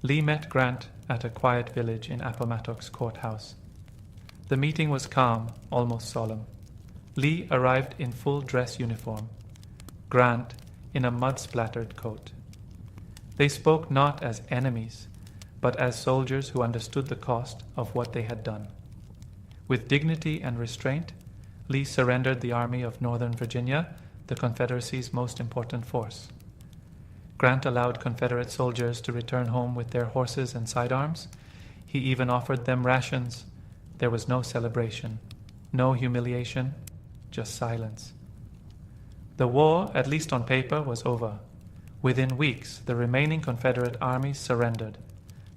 Lee met Grant at a quiet village in Appomattox Courthouse. The meeting was calm, almost solemn. Lee arrived in full dress uniform. Grant in a mud-splattered coat. They spoke not as enemies, but as soldiers who understood the cost of what they had done. With dignity and restraint, Lee surrendered the Army of Northern Virginia, the Confederacy's most important force. Grant allowed Confederate soldiers to return home with their horses and sidearms. He even offered them rations. There was no celebration, no humiliation, just silence. The war, at least on paper, was over. Within weeks, the remaining Confederate armies surrendered.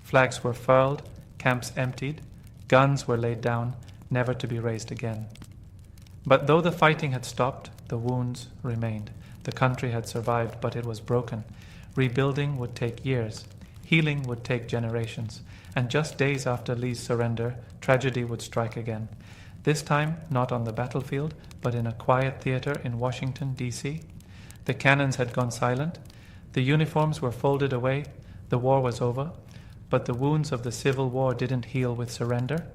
Flags were furled, camps emptied, guns were laid down, never to be raised again. But though the fighting had stopped, the wounds remained. The country had survived, but it was broken. Rebuilding would take years. Healing would take generations. And just days after Lee's surrender, tragedy would strike again. This time, not on the battlefield, but in a quiet theater in Washington, D.C. The cannons had gone silent. The uniforms were folded away. The war was over. But the wounds of the Civil War didn't heal with surrender.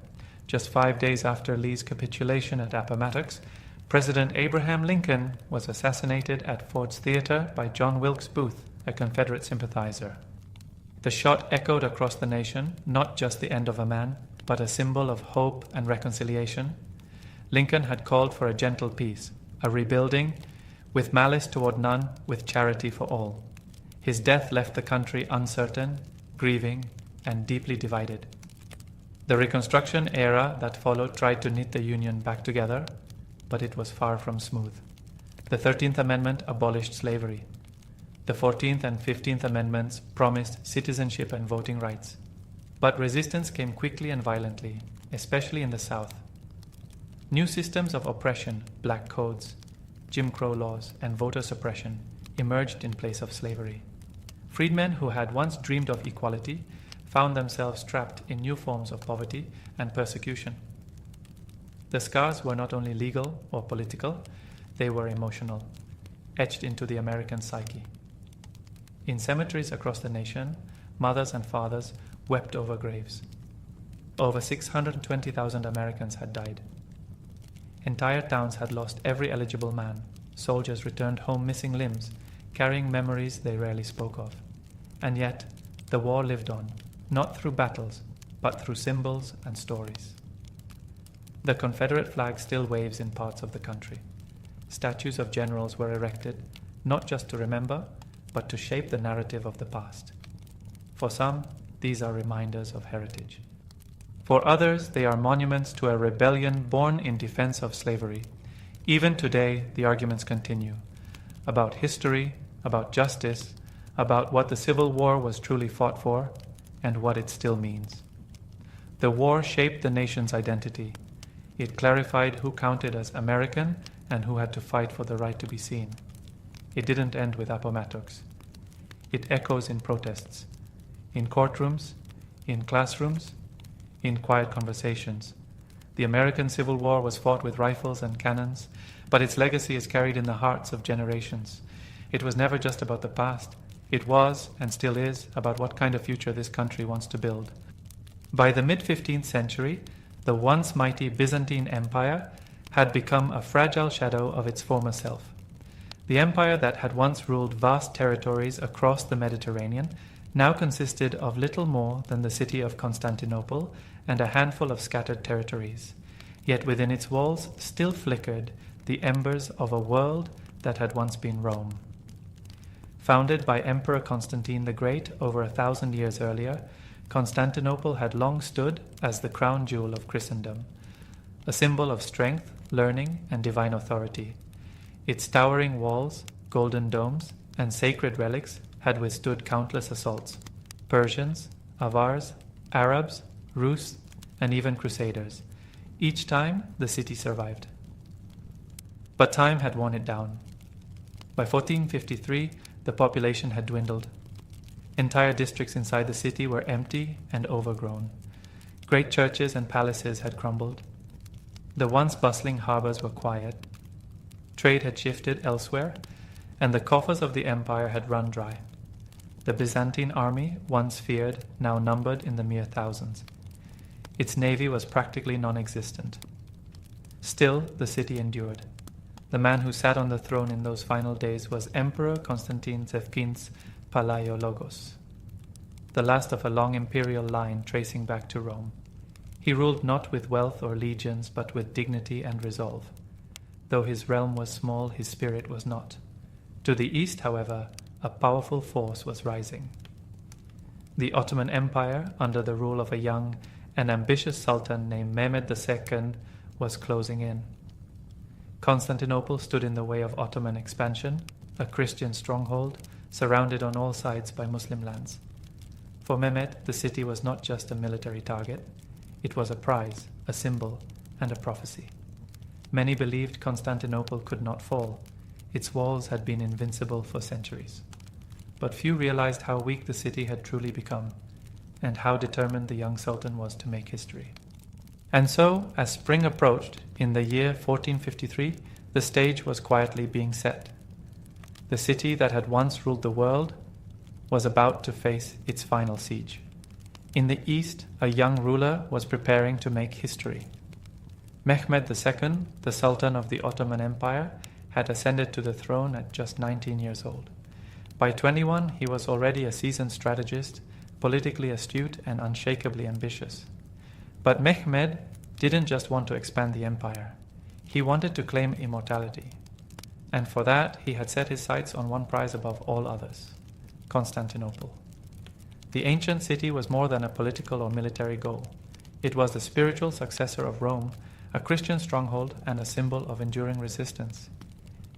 Just 5 days after Lee's capitulation at Appomattox, President Abraham Lincoln was assassinated at Ford's Theater by John Wilkes Booth, a Confederate sympathizer. The shot echoed across the nation, not just the end of a man, but a symbol of hope and reconciliation. Lincoln had called for a gentle peace, a rebuilding, with malice toward none, with charity for all. His death left the country uncertain, grieving, and deeply divided. The Reconstruction era that followed tried to knit the Union back together, but it was far from smooth. The 13th Amendment abolished slavery. The 14th and 15th Amendments promised citizenship and voting rights. But resistance came quickly and violently, especially in the South. New systems of oppression, black codes, Jim Crow laws, and voter suppression emerged in place of slavery. Freedmen who had once dreamed of equality found themselves trapped in new forms of poverty and persecution. The scars were not only legal or political, they were emotional, etched into the American psyche. In cemeteries across the nation, mothers and fathers wept over graves. Over 620,000 Americans had died. Entire towns had lost every eligible man. Soldiers returned home missing limbs, carrying memories they rarely spoke of. And yet, the war lived on, not through battles, but through symbols and stories. The Confederate flag still waves in parts of the country. Statues of generals were erected, not just to remember, but to shape the narrative of the past. For some, these are reminders of heritage. For others, they are monuments to a rebellion born in defense of slavery. Even today, the arguments continue about history, about justice, about what the Civil War was truly fought for and what it still means. The war shaped the nation's identity. It clarified who counted as American and who had to fight for the right to be seen. It didn't end with Appomattox. It echoes in protests, in courtrooms, in classrooms, in quiet conversations. The American Civil War was fought with rifles and cannons, but its legacy is carried in the hearts of generations. It was never just about the past. It was, and still is, about what kind of future this country wants to build. By the mid-15th century, the once mighty Byzantine Empire had become a fragile shadow of its former self. The empire that had once ruled vast territories across the Mediterranean now consisted of little more than the city of Constantinople and a handful of scattered territories. Yet within its walls still flickered the embers of a world that had once been Rome. Founded by Emperor Constantine the Great over 1,000 years earlier, Constantinople had long stood as the crown jewel of Christendom, a symbol of strength, learning, and divine authority. Its towering walls, golden domes, and sacred relics had withstood countless assaults: Persians, Avars, Arabs, Rus, and even Crusaders. Each time, the city survived. But time had worn it down. By 1453, the population had dwindled. Entire districts inside the city were empty and overgrown. Great churches and palaces had crumbled. The once bustling harbors were quiet. Trade had shifted elsewhere, and the coffers of the empire had run dry. The Byzantine army, once feared, now numbered in the mere thousands. Its navy was practically non-existent. Still, the city endured. The man who sat on the throne in those final days was Emperor Constantine Zevkin's Palaiologos, the last of a long imperial line tracing back to Rome. He ruled not with wealth or legions, but with dignity and resolve. Though his realm was small, his spirit was not. To the east, however, a powerful force was rising. The Ottoman Empire, under the rule of a young and ambitious sultan named Mehmed II, was closing in. Constantinople stood in the way of Ottoman expansion, a Christian stronghold, surrounded on all sides by Muslim lands. For Mehmed, the city was not just a military target. It was a prize, a symbol, and a prophecy. Many believed Constantinople could not fall. Its walls had been invincible for centuries. But few realized how weak the city had truly become, and how determined the young sultan was to make history. And so, as spring approached, in the year 1453, the stage was quietly being set. The city that had once ruled the world was about to face its final siege. In the east, a young ruler was preparing to make history. Mehmed II, the Sultan of the Ottoman Empire, had ascended to the throne at just 19 years old. By 21, he was already a seasoned strategist, politically astute and unshakably ambitious. But Mehmed didn't just want to expand the empire. He wanted to claim immortality. And for that, he had set his sights on one prize above all others: Constantinople. The ancient city was more than a political or military goal. It was the spiritual successor of Rome, a Christian stronghold and a symbol of enduring resistance.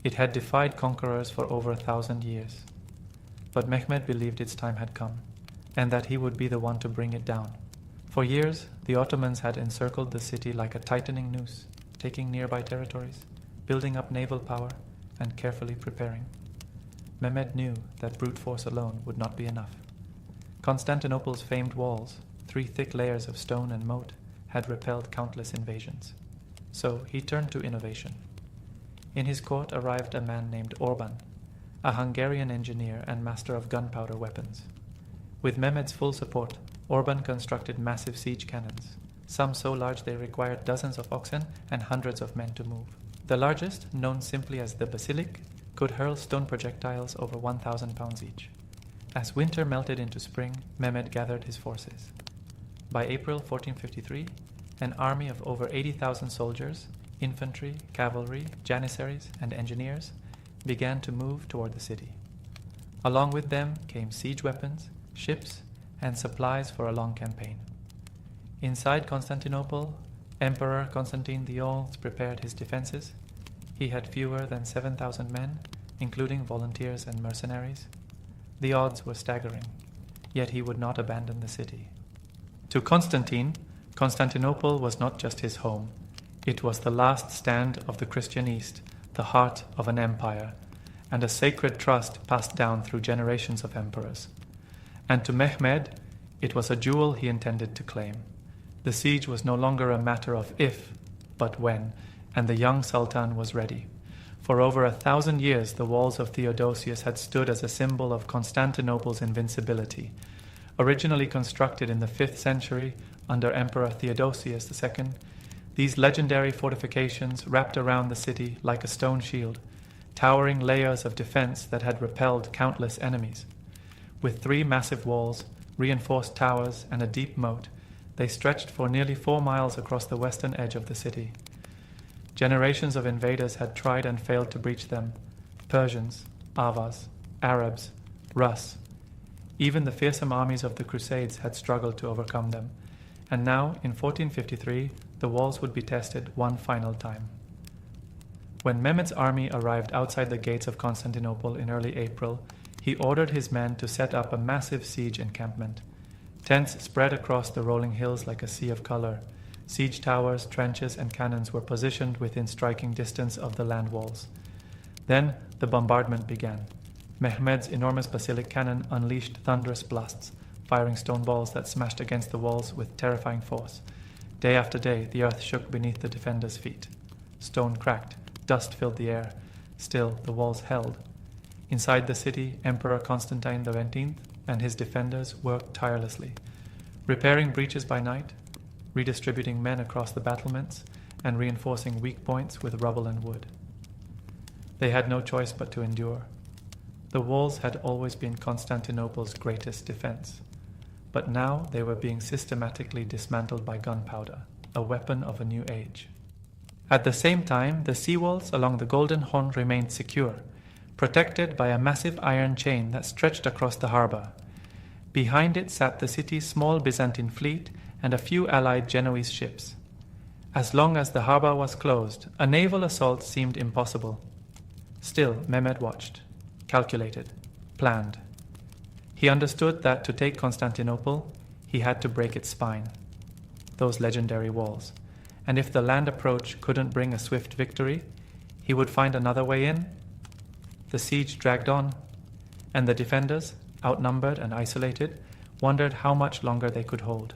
It had defied conquerors for over 1,000 years. But Mehmed believed its time had come, and that he would be the one to bring it down. For years, the Ottomans had encircled the city like a tightening noose, taking nearby territories, building up naval power, and carefully preparing. Mehmed knew that brute force alone would not be enough. Constantinople's famed walls, 3 thick layers of stone and moat, had repelled countless invasions. So he turned to innovation. In his court arrived a man named Orban, a Hungarian engineer and master of gunpowder weapons. With Mehmed's full support, Orban constructed massive siege cannons, some so large they required dozens of oxen and hundreds of men to move. The largest, known simply as the Basilic, could hurl stone projectiles over 1,000 pounds each. As winter melted into spring, Mehmed gathered his forces. By April 1453, an army of over 80,000 soldiers, infantry, cavalry, janissaries, and engineers began to move toward the city. Along with them came siege weapons, ships, and supplies for a long campaign. Inside Constantinople, Emperor Constantine the Old prepared his defenses. He had fewer than 7,000 men, including volunteers and mercenaries. The odds were staggering, yet he would not abandon the city. To Constantine, Constantinople was not just his home. It was the last stand of the Christian East, the heart of an empire, and a sacred trust passed down through generations of emperors. And to Mehmed, it was a jewel he intended to claim. The siege was no longer a matter of if, but when, and the young Sultan was ready. For over 1,000 years, the walls of Theodosius had stood as a symbol of Constantinople's invincibility. Originally constructed in the 5th century under Emperor Theodosius II, these legendary fortifications wrapped around the city like a stone shield, towering layers of defense that had repelled countless enemies. With 3 massive walls, reinforced towers, and a deep moat, they stretched for nearly 4 miles across the western edge of the city. Generations of invaders had tried and failed to breach them: Persians, Avars, Arabs, Rus. Even the fearsome armies of the Crusades had struggled to overcome them, and now, in 1453, the walls would be tested one final time. When Mehmed's army arrived outside the gates of Constantinople in early April, he ordered his men to set up a massive siege encampment. Tents spread across the rolling hills like a sea of color. Siege towers, trenches, and cannons were positioned within striking distance of the land walls. Then the bombardment began. Mehmed's enormous basilic cannon unleashed thunderous blasts, firing stone balls that smashed against the walls with terrifying force. Day after day, the earth shook beneath the defenders' feet. Stone cracked, dust filled the air. Still, the walls held. Inside the city, Emperor Constantine XVII and his defenders worked tirelessly, repairing breaches by night, redistributing men across the battlements, and reinforcing weak points with rubble and wood. They had no choice but to endure. The walls had always been Constantinople's greatest defense, but now they were being systematically dismantled by gunpowder, a weapon of a new age. At the same time, the seawalls along the Golden Horn remained secure, protected by a massive iron chain that stretched across the harbor. Behind it sat the city's small Byzantine fleet and a few allied Genoese ships. As long as the harbor was closed, a naval assault seemed impossible. Still, Mehmed watched, calculated, planned. He understood that to take Constantinople, he had to break its spine, those legendary walls. And if the land approach couldn't bring a swift victory, he would find another way in. The siege dragged on, and the defenders, outnumbered and isolated, wondered how much longer they could hold.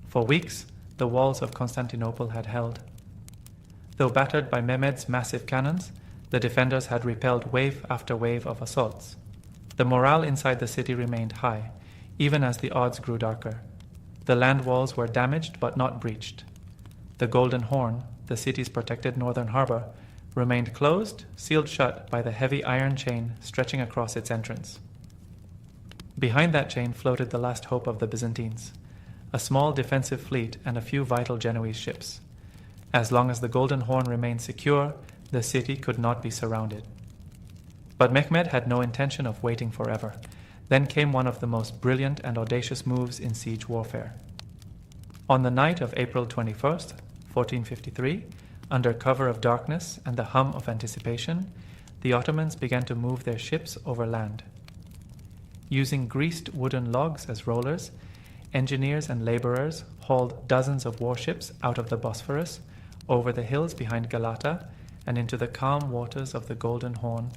For weeks, the walls of Constantinople had held. Though battered by Mehmed's massive cannons, the defenders had repelled wave after wave of assaults. The morale inside the city remained high, even as the odds grew darker. The land walls were damaged but not breached. The Golden Horn, the city's protected northern harbor, remained closed, sealed shut by the heavy iron chain stretching across its entrance. Behind that chain floated the last hope of the Byzantines, a small defensive fleet and a few vital Genoese ships. As long as the Golden Horn remained secure, the city could not be surrounded. But Mehmed had no intention of waiting forever. Then came one of the most brilliant and audacious moves in siege warfare. On the night of April 21st, 1453, under cover of darkness and the hum of anticipation, the Ottomans began to move their ships over land. Using greased wooden logs as rollers, engineers and laborers hauled dozens of warships out of the Bosphorus, over the hills behind Galata, and into the calm waters of the Golden Horn,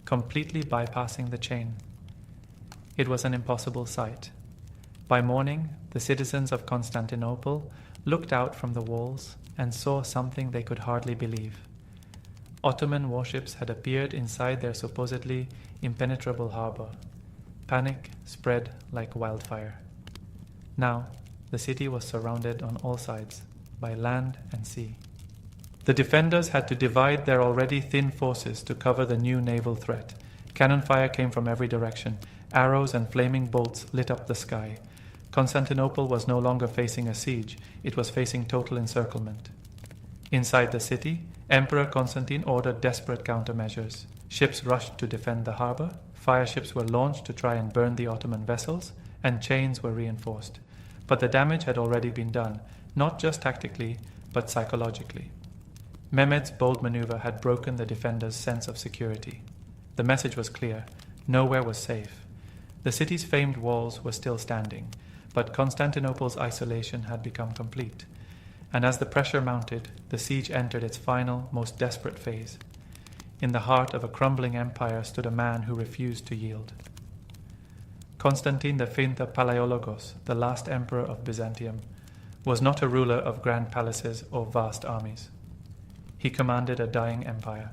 completely bypassing the chain. It was an impossible sight. By morning, the citizens of Constantinople looked out from the walls and saw something they could hardly believe. Ottoman warships had appeared inside their supposedly impenetrable harbor. Panic spread like wildfire. Now, the city was surrounded on all sides, by land and sea. The defenders had to divide their already thin forces to cover the new naval threat. Cannon fire came from every direction. Arrows and flaming bolts lit up the sky. Constantinople was no longer facing a siege, it was facing total encirclement. Inside the city, Emperor Constantine ordered desperate countermeasures. Ships rushed to defend the harbor, fireships were launched to try and burn the Ottoman vessels, and chains were reinforced. But the damage had already been done, not just tactically, but psychologically. Mehmed's bold maneuver had broken the defenders' sense of security. The message was clear: nowhere was safe. The city's famed walls were still standing, but Constantinople's isolation had become complete, and as the pressure mounted, the siege entered its final, most desperate phase. In the heart of a crumbling empire stood a man who refused to yield. Constantine V Palaiologos, the last emperor of Byzantium, was not a ruler of grand palaces or vast armies. He commanded a dying empire,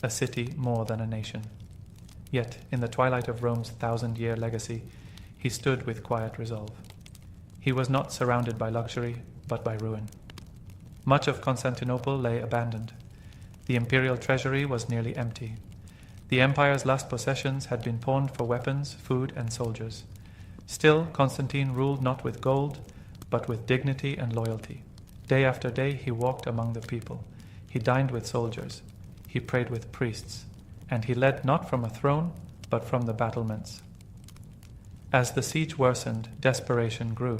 a city more than a nation. Yet, in the twilight of Rome's 1,000-year legacy, he stood with quiet resolve. He was not surrounded by luxury, but by ruin. Much of Constantinople lay abandoned. The imperial treasury was nearly empty. The empire's last possessions had been pawned for weapons, food, and soldiers. Still, Constantine ruled not with gold, but with dignity and loyalty. Day after day he walked among the people. He dined with soldiers. He prayed with priests. And he led not from a throne, but from the battlements. As the siege worsened, desperation grew.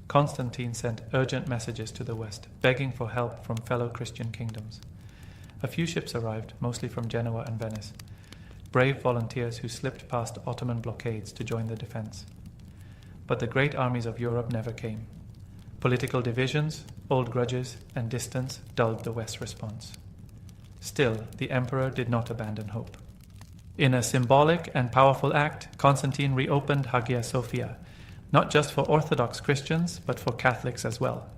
Constantine sent urgent messages to the west, begging for help from fellow Christian kingdoms. A few ships arrived, mostly from Genoa and Venice, brave volunteers who slipped past Ottoman blockades to join the defense. But the great armies of Europe never came. Political divisions, old grudges, and distance dulled the West's response. Still, the emperor did not abandon hope. In a symbolic and powerful act, Constantine reopened Hagia Sophia, not just for Orthodox Christians, but for Catholics as well.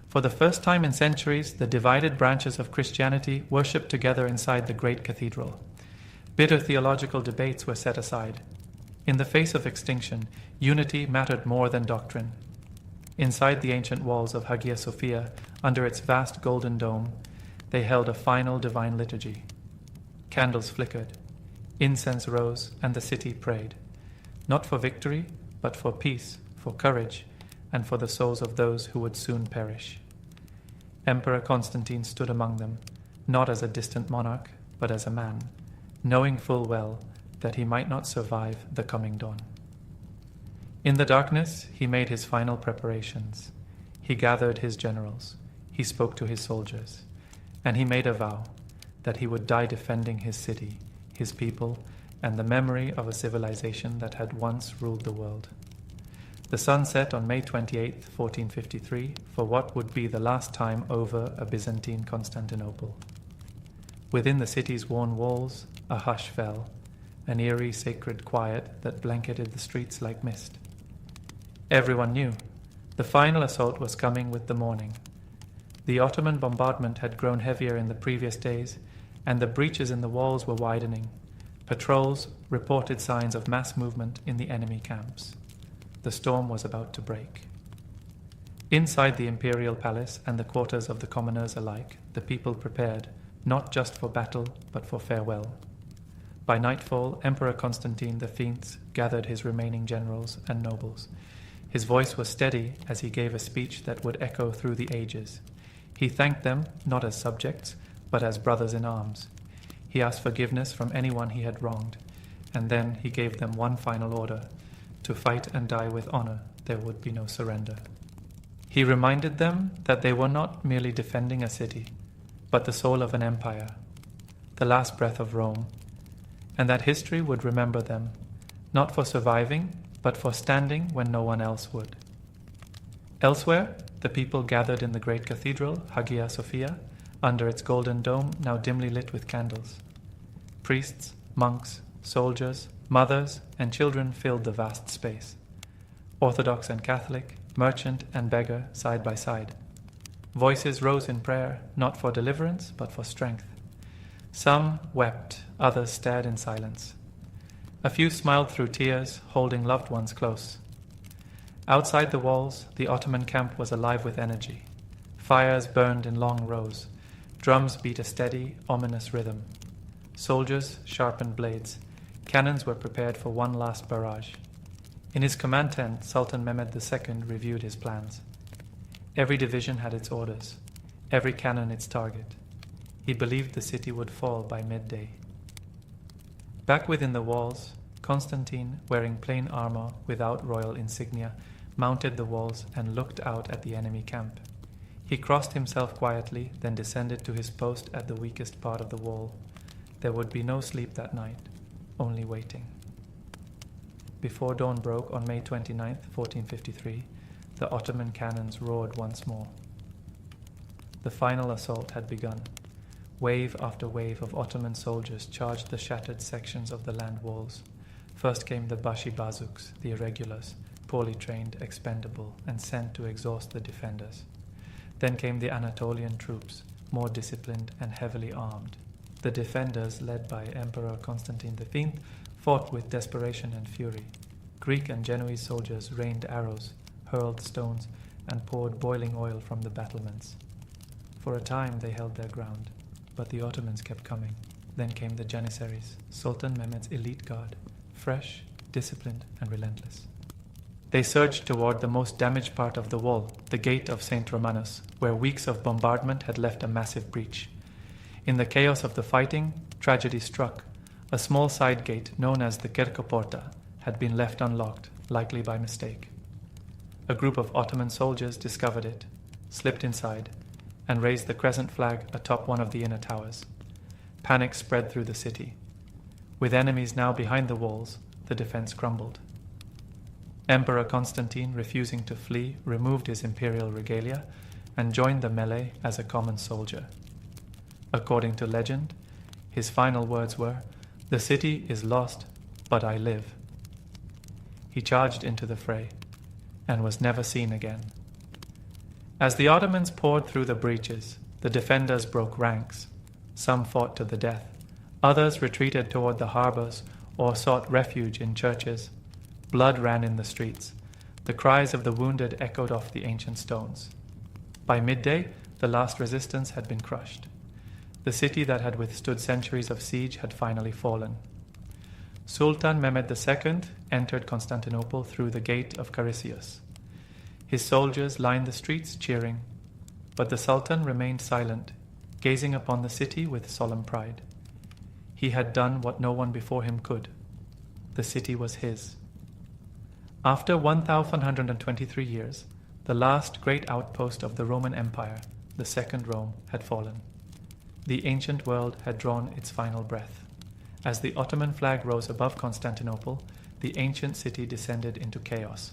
For the first time in centuries, the divided branches of Christianity worshipped together inside the great cathedral. Bitter theological debates were set aside. In the face of extinction, unity mattered more than doctrine. Inside the ancient walls of Hagia Sophia, under its vast golden dome, they held a final divine liturgy. Candles flickered, incense rose, and the city prayed, not for victory, but for peace, for courage, and for the souls of those who would soon perish. Emperor Constantine stood among them, not as a distant monarch, but as a man, knowing full well that he might not survive the coming dawn. In the darkness, he made his final preparations. He gathered his generals. He spoke to his soldiers. And he made a vow that he would die defending his city, his people, and the memory of a civilization that had once ruled the world. The sun set on May 28, 1453, for what would be the last time over a Byzantine Constantinople. Within the city's worn walls, a hush fell, an eerie sacred quiet that blanketed the streets like mist. Everyone knew the final assault was coming with the morning. The Ottoman bombardment had grown heavier in the previous days, and the breaches in the walls were widening. Patrols reported signs of mass movement in the enemy camps. The storm was about to break. Inside the imperial palace and the quarters of the commoners alike, the people prepared, not just for battle, but for farewell. By nightfall, Emperor Constantine V gathered his remaining generals and nobles. His voice was steady as he gave a speech that would echo through the ages. He thanked them not as subjects, but as brothers in arms. He asked forgiveness from anyone he had wronged, and then he gave them one final order: to fight and die with honor. There would be no surrender. He reminded them that they were not merely defending a city, but the soul of an empire, the last breath of Rome, and that history would remember them, not for surviving, but for standing when no one else would. Elsewhere, the people gathered in the great cathedral, Hagia Sophia, under its golden dome, now dimly lit with candles. Priests, monks, soldiers, mothers, and children filled the vast space. Orthodox and Catholic, merchant and beggar, side by side. Voices rose in prayer, not for deliverance, but for strength. Some wept, others stared in silence. A few smiled through tears, holding loved ones close. Outside the walls, the Ottoman camp was alive with energy. Fires burned in long rows. Drums beat a steady, ominous rhythm. Soldiers sharpened blades. Cannons were prepared for one last barrage. In his command tent, Sultan Mehmed II reviewed his plans. Every division had its orders, every cannon its target. He believed the city would fall by midday. Back within the walls, Constantine, wearing plain armor without royal insignia, mounted the walls and looked out at the enemy camp. He crossed himself quietly, then descended to his post at the weakest part of the wall. There would be no sleep that night, only waiting. Before dawn broke on May 29, 1453, the Ottoman cannons roared once more. The final assault had begun. Wave after wave of Ottoman soldiers charged the shattered sections of the land walls. First came the Bashi Bazuks, the irregulars, poorly trained, expendable, and sent to exhaust the defenders. Then came the Anatolian troops, more disciplined and heavily armed. The defenders, led by Emperor Constantine V, fought with desperation and fury. Greek and Genoese soldiers rained arrows, hurled stones, and poured boiling oil from the battlements. For a time they held their ground, but the Ottomans kept coming. Then came the Janissaries, Sultan Mehmed's elite guard, fresh, disciplined, and relentless. They surged toward the most damaged part of the wall, the gate of St. Romanus, where weeks of bombardment had left a massive breach. In the chaos of the fighting, tragedy struck. A small side gate, known as the Kerkoporta, had been left unlocked, likely by mistake. A group of Ottoman soldiers discovered it, slipped inside, and raised the crescent flag atop one of the inner towers. Panic spread through the city. With enemies now behind the walls, the defense crumbled. Emperor Constantine, refusing to flee, removed his imperial regalia and joined the melee as a common soldier. According to legend, his final words were, "The city is lost, but I live." He charged into the fray and was never seen again. As the Ottomans poured through the breaches, the defenders broke ranks. Some fought to the death. Others retreated toward the harbors or sought refuge in churches. Blood ran in the streets. The cries of the wounded echoed off the ancient stones. By midday, the last resistance had been crushed. The city that had withstood centuries of siege had finally fallen. Sultan Mehmed II entered Constantinople through the gate of Carisius. His soldiers lined the streets cheering, but the Sultan remained silent, gazing upon the city with solemn pride. He had done what no one before him could. The city was his. After 1,123 years, the last great outpost of the Roman Empire, the Second Rome, had fallen. The ancient world had drawn its final breath. As the Ottoman flag rose above Constantinople, the ancient city descended into chaos.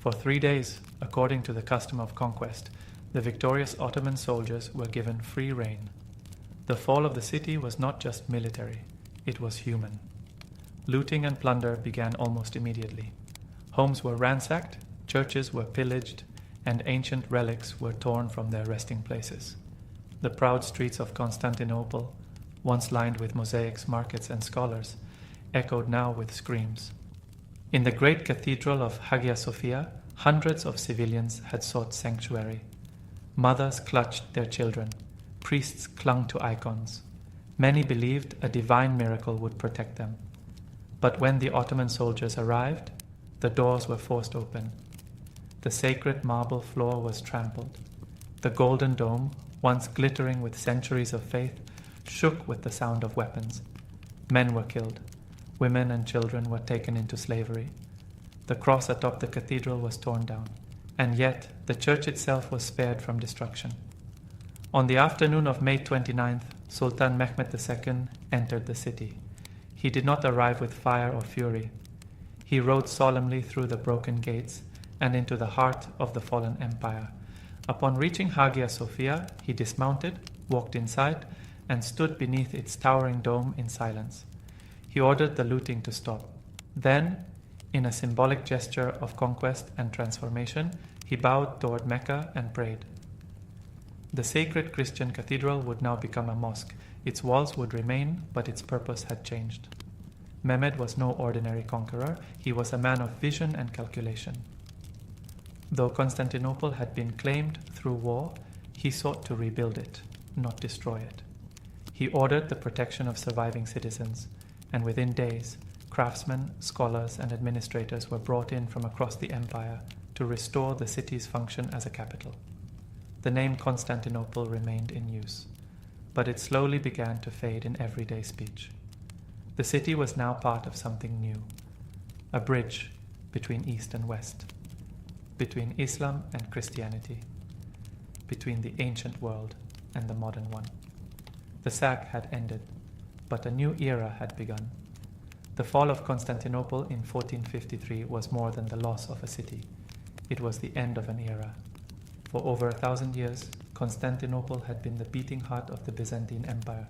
For 3 days, according to the custom of conquest, the victorious Ottoman soldiers were given free rein. The fall of the city was not just military, it was human. Looting and plunder began almost immediately. Homes were ransacked, churches were pillaged, and ancient relics were torn from their resting places. The proud streets of Constantinople, once lined with mosaics, markets, and scholars, echoed now with screams. In the great cathedral of Hagia Sophia, hundreds of civilians had sought sanctuary. Mothers clutched their children. Priests clung to icons. Many believed a divine miracle would protect them. But when the Ottoman soldiers arrived, the doors were forced open. The sacred marble floor was trampled. The golden dome, once glittering with centuries of faith, shook with the sound of weapons. Men were killed. Women and children were taken into slavery. The cross atop the cathedral was torn down, and yet the church itself was spared from destruction. On the afternoon of May 29th, Sultan Mehmed II entered the city. He did not arrive with fire or fury. He rode solemnly through the broken gates and into the heart of the fallen empire. Upon reaching Hagia Sophia, he dismounted, walked inside, and stood beneath its towering dome in silence. He ordered the looting to stop. Then, in a symbolic gesture of conquest and transformation, he bowed toward Mecca and prayed. The sacred Christian cathedral would now become a mosque. Its walls would remain, but its purpose had changed. Mehmed was no ordinary conqueror. He was a man of vision and calculation. Though Constantinople had been claimed through war, he sought to rebuild it, not destroy it. He ordered the protection of surviving citizens, and within days, craftsmen, scholars, and administrators were brought in from across the empire to restore the city's function as a capital. The name Constantinople remained in use, but it slowly began to fade in everyday speech. The city was now part of something new, a bridge between East and West, between Islam and Christianity, between the ancient world and the modern one. The sack had ended, but a new era had begun. The fall of Constantinople in 1453 was more than the loss of a city. It was the end of an era. For over 1,000 years, Constantinople had been the beating heart of the Byzantine Empire,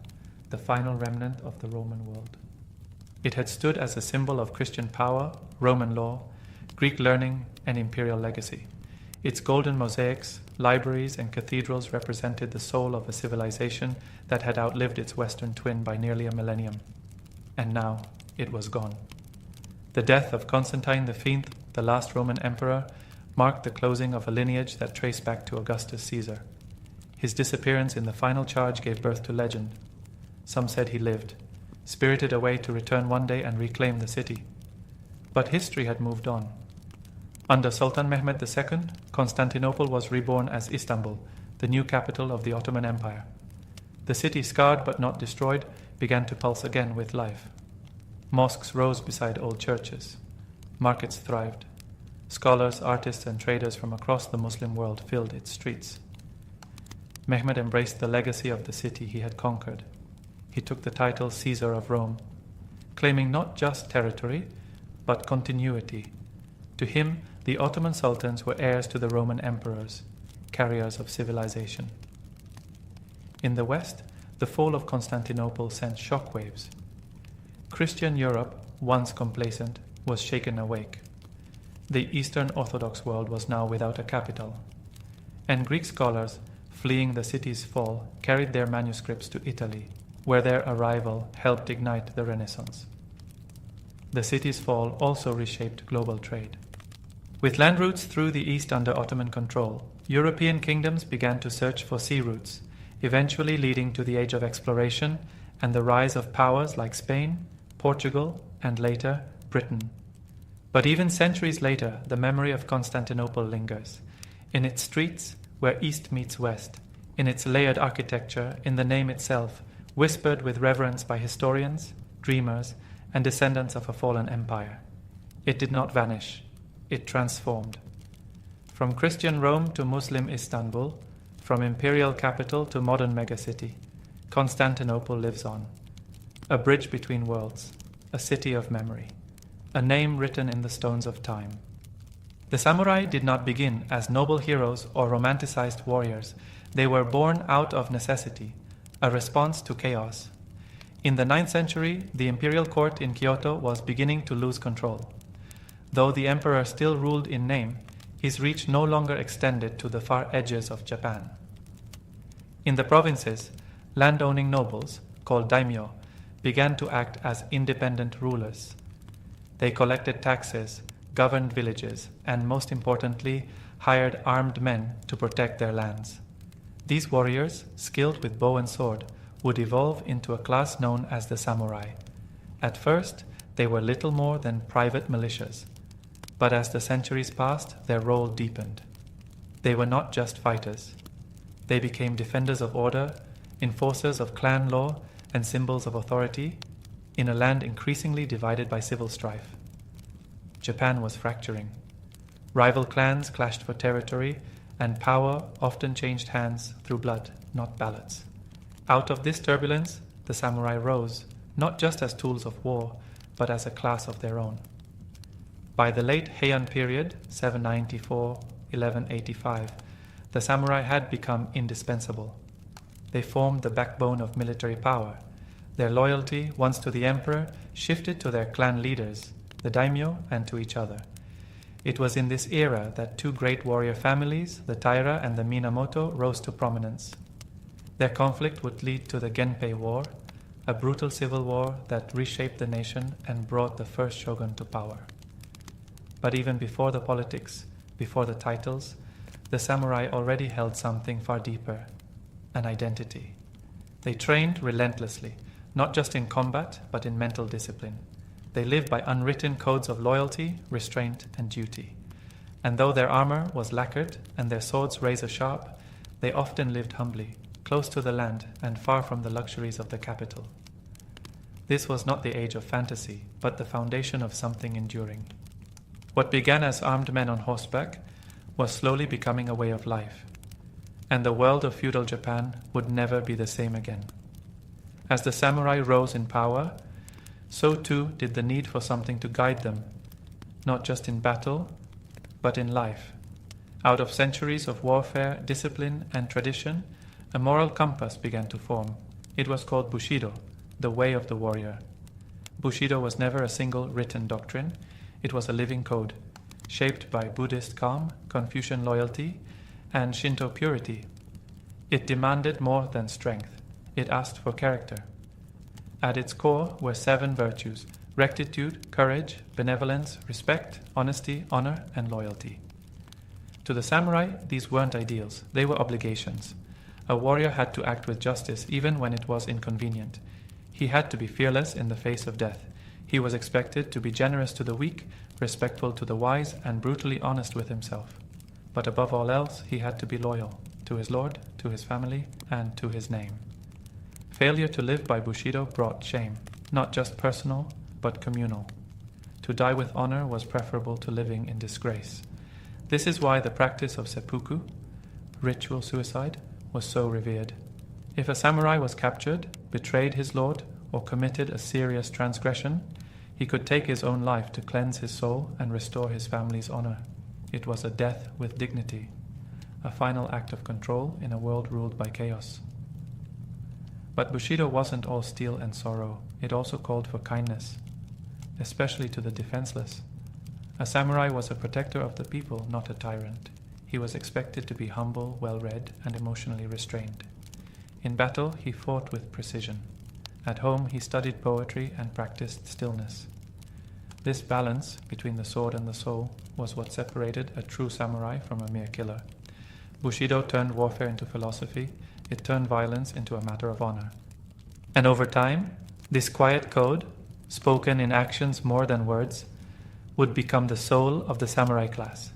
the final remnant of the Roman world. It had stood as a symbol of Christian power, Roman law, Greek learning, and imperial legacy. Its golden mosaics, libraries, and cathedrals represented the soul of a civilization that had outlived its Western twin by nearly a millennium. And now it was gone. The death of Constantine V, the last Roman emperor, marked the closing of a lineage that traced back to Augustus Caesar. His disappearance in the final charge gave birth to legend. Some said he lived, spirited away to return one day and reclaim the city. But history had moved on. Under Sultan Mehmed II, Constantinople was reborn as Istanbul, the new capital of the Ottoman Empire. The city, scarred but not destroyed, began to pulse again with life. Mosques rose beside old churches. Markets thrived. Scholars, artists, and traders from across the Muslim world filled its streets. Mehmed embraced the legacy of the city he had conquered. He took the title Caesar of Rome, claiming not just territory, but continuity. To him, the Ottoman sultans were heirs to the Roman emperors, carriers of civilization. In the West, the fall of Constantinople sent shockwaves. Christian Europe, once complacent, was shaken awake. The Eastern Orthodox world was now without a capital, and Greek scholars, fleeing the city's fall, carried their manuscripts to Italy, where their arrival helped ignite the Renaissance. The city's fall also reshaped global trade. With land routes through the East under Ottoman control, European kingdoms began to search for sea routes, eventually leading to the age of exploration and the rise of powers like Spain, Portugal, and later, Britain. But even centuries later, the memory of Constantinople lingers. In its streets, where East meets West, in its layered architecture, in the name itself, whispered with reverence by historians, dreamers, and descendants of a fallen empire. It did not vanish. It transformed. From Christian Rome to Muslim Istanbul, from imperial capital to modern megacity, Constantinople lives on. A bridge between worlds, a city of memory, a name written in the stones of time. The samurai did not begin as noble heroes or romanticized warriors. They were born out of necessity, a response to chaos. In the 9th century, the imperial court in Kyoto was beginning to lose control. Though the emperor still ruled in name, his reach no longer extended to the far edges of Japan. In the provinces, land-owning nobles, called daimyo, began to act as independent rulers. They collected taxes, governed villages, and most importantly, hired armed men to protect their lands. These warriors, skilled with bow and sword, would evolve into a class known as the samurai. At first, they were little more than private militias. But as the centuries passed, their role deepened. They were not just fighters. They became defenders of order, enforcers of clan law, and symbols of authority in a land increasingly divided by civil strife. Japan was fracturing. Rival clans clashed for territory, and power often changed hands through blood, not ballots. Out of this turbulence, the samurai rose, not just as tools of war, but as a class of their own. By the late Heian period, 794-1185, the samurai had become indispensable. They formed the backbone of military power. Their loyalty, once to the emperor, shifted to their clan leaders, the daimyo, and to each other. It was in this era that two great warrior families, the Taira and the Minamoto, rose to prominence. Their conflict would lead to the Genpei War, a brutal civil war that reshaped the nation and brought the first shogun to power. But even before the politics, before the titles, the samurai already held something far deeper, an identity. They trained relentlessly, not just in combat, but in mental discipline. They lived by unwritten codes of loyalty, restraint, and duty. And though their armor was lacquered and their swords razor sharp, they often lived humbly, close to the land and far from the luxuries of the capital. This was not the age of fantasy, but the foundation of something enduring. What began as armed men on horseback was slowly becoming a way of life, and the world of feudal Japan would never be the same again. As the samurai rose in power, so too did the need for something to guide them, not just in battle, but in life. Out of centuries of warfare, discipline, and tradition, a moral compass began to form. It was called Bushido, the way of the warrior. Bushido was never a single written doctrine. It was a living code, shaped by Buddhist calm, Confucian loyalty, and Shinto purity. It demanded more than strength. It asked for character. At its core were 7 virtues: rectitude, courage, benevolence, respect, honesty, honor, and loyalty. To the samurai, these weren't ideals, they were obligations. A warrior had to act with justice even when it was inconvenient. He had to be fearless in the face of death. He was expected to be generous to the weak, respectful to the wise, and brutally honest with himself. But above all else, he had to be loyal to his lord, to his family, and to his name. Failure to live by Bushido brought shame, not just personal, but communal. To die with honor was preferable to living in disgrace. This is why the practice of seppuku, ritual suicide, was so revered. If a samurai was captured, betrayed his lord, or committed a serious transgression, he could take his own life to cleanse his soul and restore his family's honor. It was a death with dignity, a final act of control in a world ruled by chaos. But Bushido wasn't all steel and sorrow. It also called for kindness, especially to the defenseless. A samurai was a protector of the people, not a tyrant. He was expected to be humble, well-read, and emotionally restrained. In battle, he fought with precision. At home, he studied poetry and practiced stillness. This balance between the sword and the soul was what separated a true samurai from a mere killer. Bushido turned warfare into philosophy. It turned violence into a matter of honor. And over time, this quiet code, spoken in actions more than words, would become the soul of the samurai class.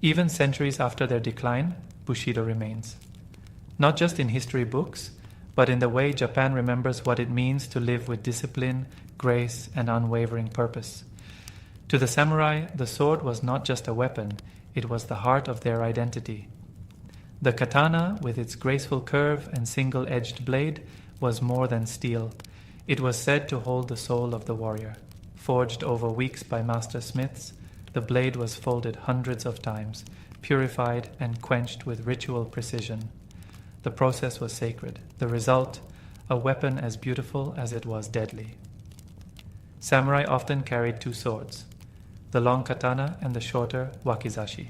Even centuries after their decline, Bushido remains. Not just in history books, but in the way Japan remembers what it means to live with discipline, grace, and unwavering purpose. To the samurai, the sword was not just a weapon, it was the heart of their identity. The katana, with its graceful curve and single-edged blade, was more than steel. It was said to hold the soul of the warrior. Forged over weeks by master smiths, the blade was folded hundreds of times, purified and quenched with ritual precision. The process was sacred. The result, a weapon as beautiful as it was deadly. Samurai often carried 2 swords, the long katana and the shorter wakizashi.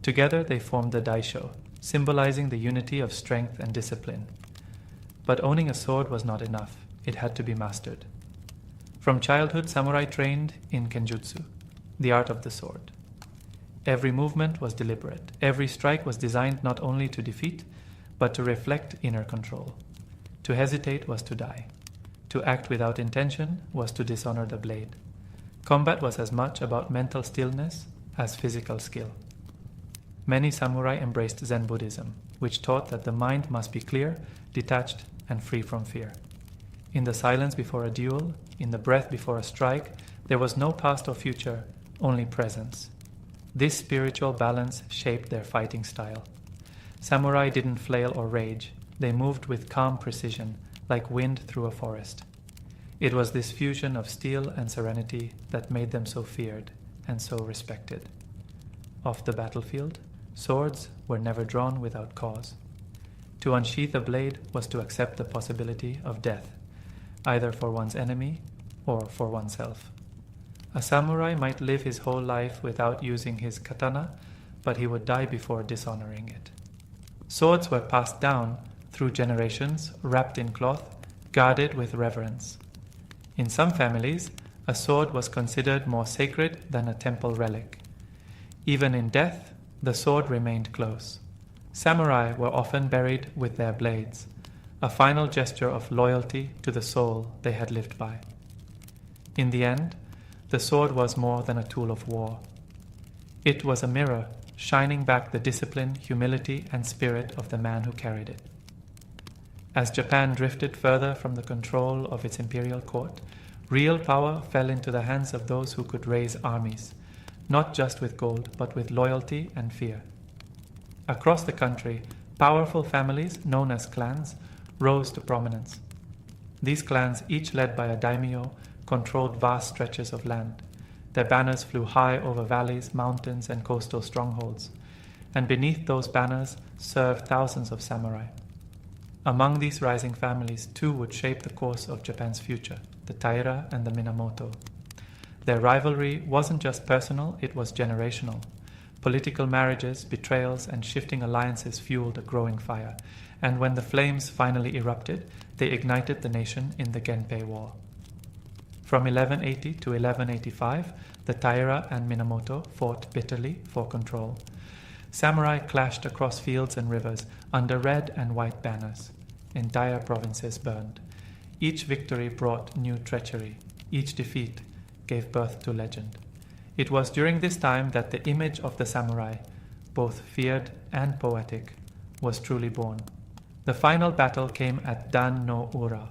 Together they formed the daisho, symbolizing the unity of strength and discipline. But owning a sword was not enough. It had to be mastered. From childhood, samurai trained in kenjutsu, the art of the sword. Every movement was deliberate. Every strike was designed not only to defeat, but to reflect inner control. To hesitate was to die. To act without intention was to dishonor the blade. Combat was as much about mental stillness as physical skill. Many samurai embraced Zen Buddhism, which taught that the mind must be clear, detached, and free from fear. In the silence before a duel, in the breath before a strike, there was no past or future, only presence. This spiritual balance shaped their fighting style. Samurai didn't flail or rage. They moved with calm precision, like wind through a forest. It was this fusion of steel and serenity that made them so feared and so respected. Off the battlefield, swords were never drawn without cause. To unsheath a blade was to accept the possibility of death, either for one's enemy or for oneself. A samurai might live his whole life without using his katana, but he would die before dishonoring it. Swords were passed down through generations, wrapped in cloth, guarded with reverence. In some families, a sword was considered more sacred than a temple relic. Even in death, the sword remained close. Samurai were often buried with their blades, a final gesture of loyalty to the soul they had lived by. In the end, the sword was more than a tool of war. It was a mirror shining back the discipline, humility, and spirit of the man who carried it. As Japan drifted further from the control of its imperial court, real power fell into the hands of those who could raise armies, not just with gold, but with loyalty and fear. Across the country, powerful families, known as clans, rose to prominence. These clans, each led by a daimyo, controlled vast stretches of land. Their banners flew high over valleys, mountains, and coastal strongholds, and beneath those banners served thousands of samurai. Among these rising families, two would shape the course of Japan's future, the Taira and the Minamoto. Their rivalry wasn't just personal, it was generational. Political marriages, betrayals, and shifting alliances fueled a growing fire, and when the flames finally erupted, they ignited the nation in the Genpei War. From 1180 to 1185, the Taira and Minamoto fought bitterly for control. Samurai clashed across fields and rivers under red and white banners. Entire provinces burned. Each victory brought new treachery. Each defeat gave birth to legend. It was during this time that the image of the samurai, both feared and poetic, was truly born. The final battle came at Dan no Ura,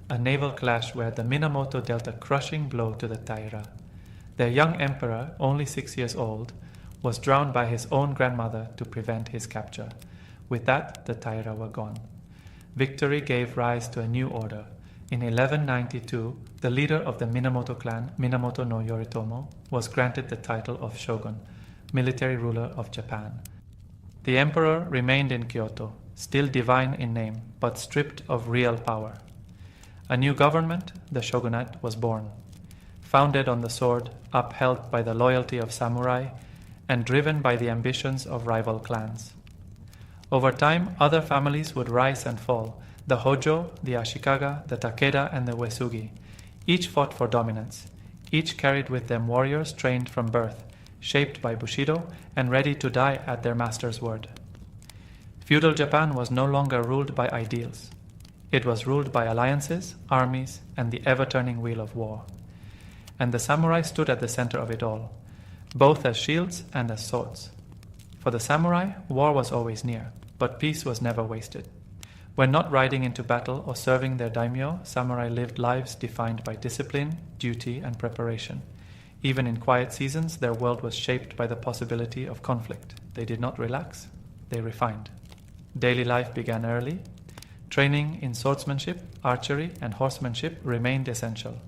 a naval clash where the Minamoto dealt a crushing blow to the Taira. Their young emperor, only 6 years old, was drowned by his own grandmother to prevent his capture. With that, the Taira were gone. Victory gave rise to a new order. In 1192, the leader of the Minamoto clan, Minamoto no Yoritomo, was granted the title of shogun, military ruler of Japan. The emperor remained in Kyoto, still divine in name, but stripped of real power. A new government, the shogunate, was born, founded on the sword, upheld by the loyalty of samurai, and driven by the ambitions of rival clans. Over time, other families would rise and fall, the Hojo, the Ashikaga, the Takeda, and the Uesugi. Each fought for dominance. Each carried with them warriors trained from birth, shaped by Bushido, and ready to die at their master's word. Feudal Japan was no longer ruled by ideals. It was ruled by alliances, armies, and the ever-turning wheel of war. And the samurai stood at the center of it all, both as shields and as swords. For the samurai, war was always near, but peace was never wasted. When not riding into battle or serving their daimyo, samurai lived lives defined by discipline, duty, and preparation. Even in quiet seasons, their world was shaped by the possibility of conflict. They did not relax, they refined. Daily life began early. Training in swordsmanship, archery, and horsemanship remained essential.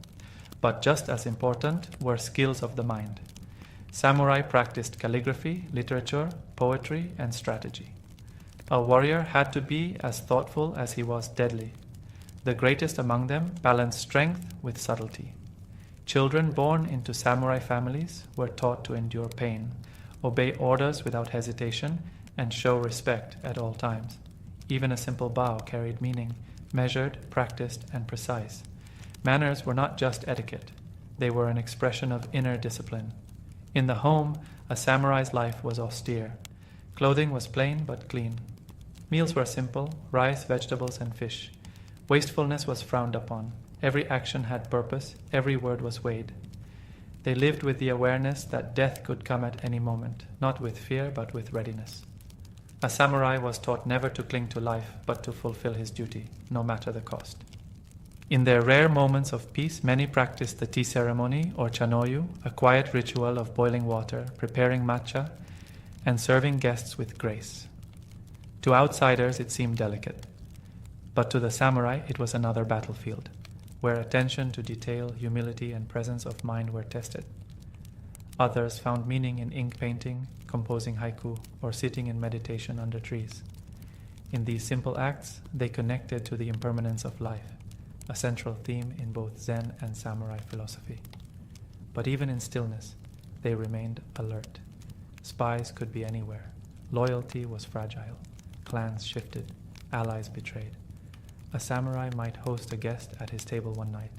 But just as important were skills of the mind. Samurai practiced calligraphy, literature, poetry, and strategy. A warrior had to be as thoughtful as he was deadly. The greatest among them balanced strength with subtlety. Children born into samurai families were taught to endure pain, obey orders without hesitation, and show respect at all times. Even a simple bow carried meaning, measured, practiced, and precise. Manners were not just etiquette. They were an expression of inner discipline. In the home, a samurai's life was austere. Clothing was plain but clean. Meals were simple, rice, vegetables, and fish. Wastefulness was frowned upon. Every action had purpose, every word was weighed. They lived with the awareness that death could come at any moment, not with fear but with readiness. A samurai was taught never to cling to life, but to fulfill his duty, no matter the cost. In their rare moments of peace, many practiced the tea ceremony, or chanoyu, a quiet ritual of boiling water, preparing matcha, and serving guests with grace. To outsiders, it seemed delicate. But to the samurai, it was another battlefield, where attention to detail, humility, and presence of mind were tested. Others found meaning in ink painting, composing haiku, or sitting in meditation under trees. In these simple acts, they connected to the impermanence of life, a central theme in both Zen and samurai philosophy. But even in stillness, they remained alert. Spies could be anywhere. Loyalty was fragile. Clans shifted. Allies betrayed. A samurai might host a guest at his table one night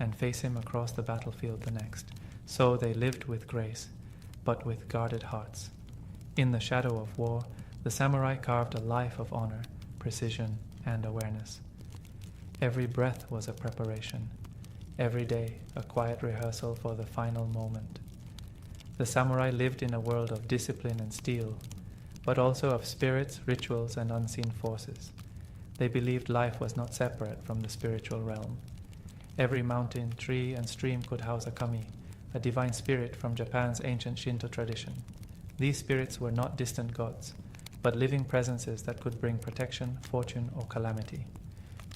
and face him across the battlefield the next. So they lived with grace, but with guarded hearts. In the shadow of war, the samurai carved a life of honor, precision, and awareness. Every breath was a preparation. Every day, a quiet rehearsal for the final moment. The samurai lived in a world of discipline and steel, but also of spirits, rituals, and unseen forces. They believed life was not separate from the spiritual realm. Every mountain, tree, and stream could house a kami, a divine spirit from Japan's ancient Shinto tradition. These spirits were not distant gods, but living presences that could bring protection, fortune, or calamity.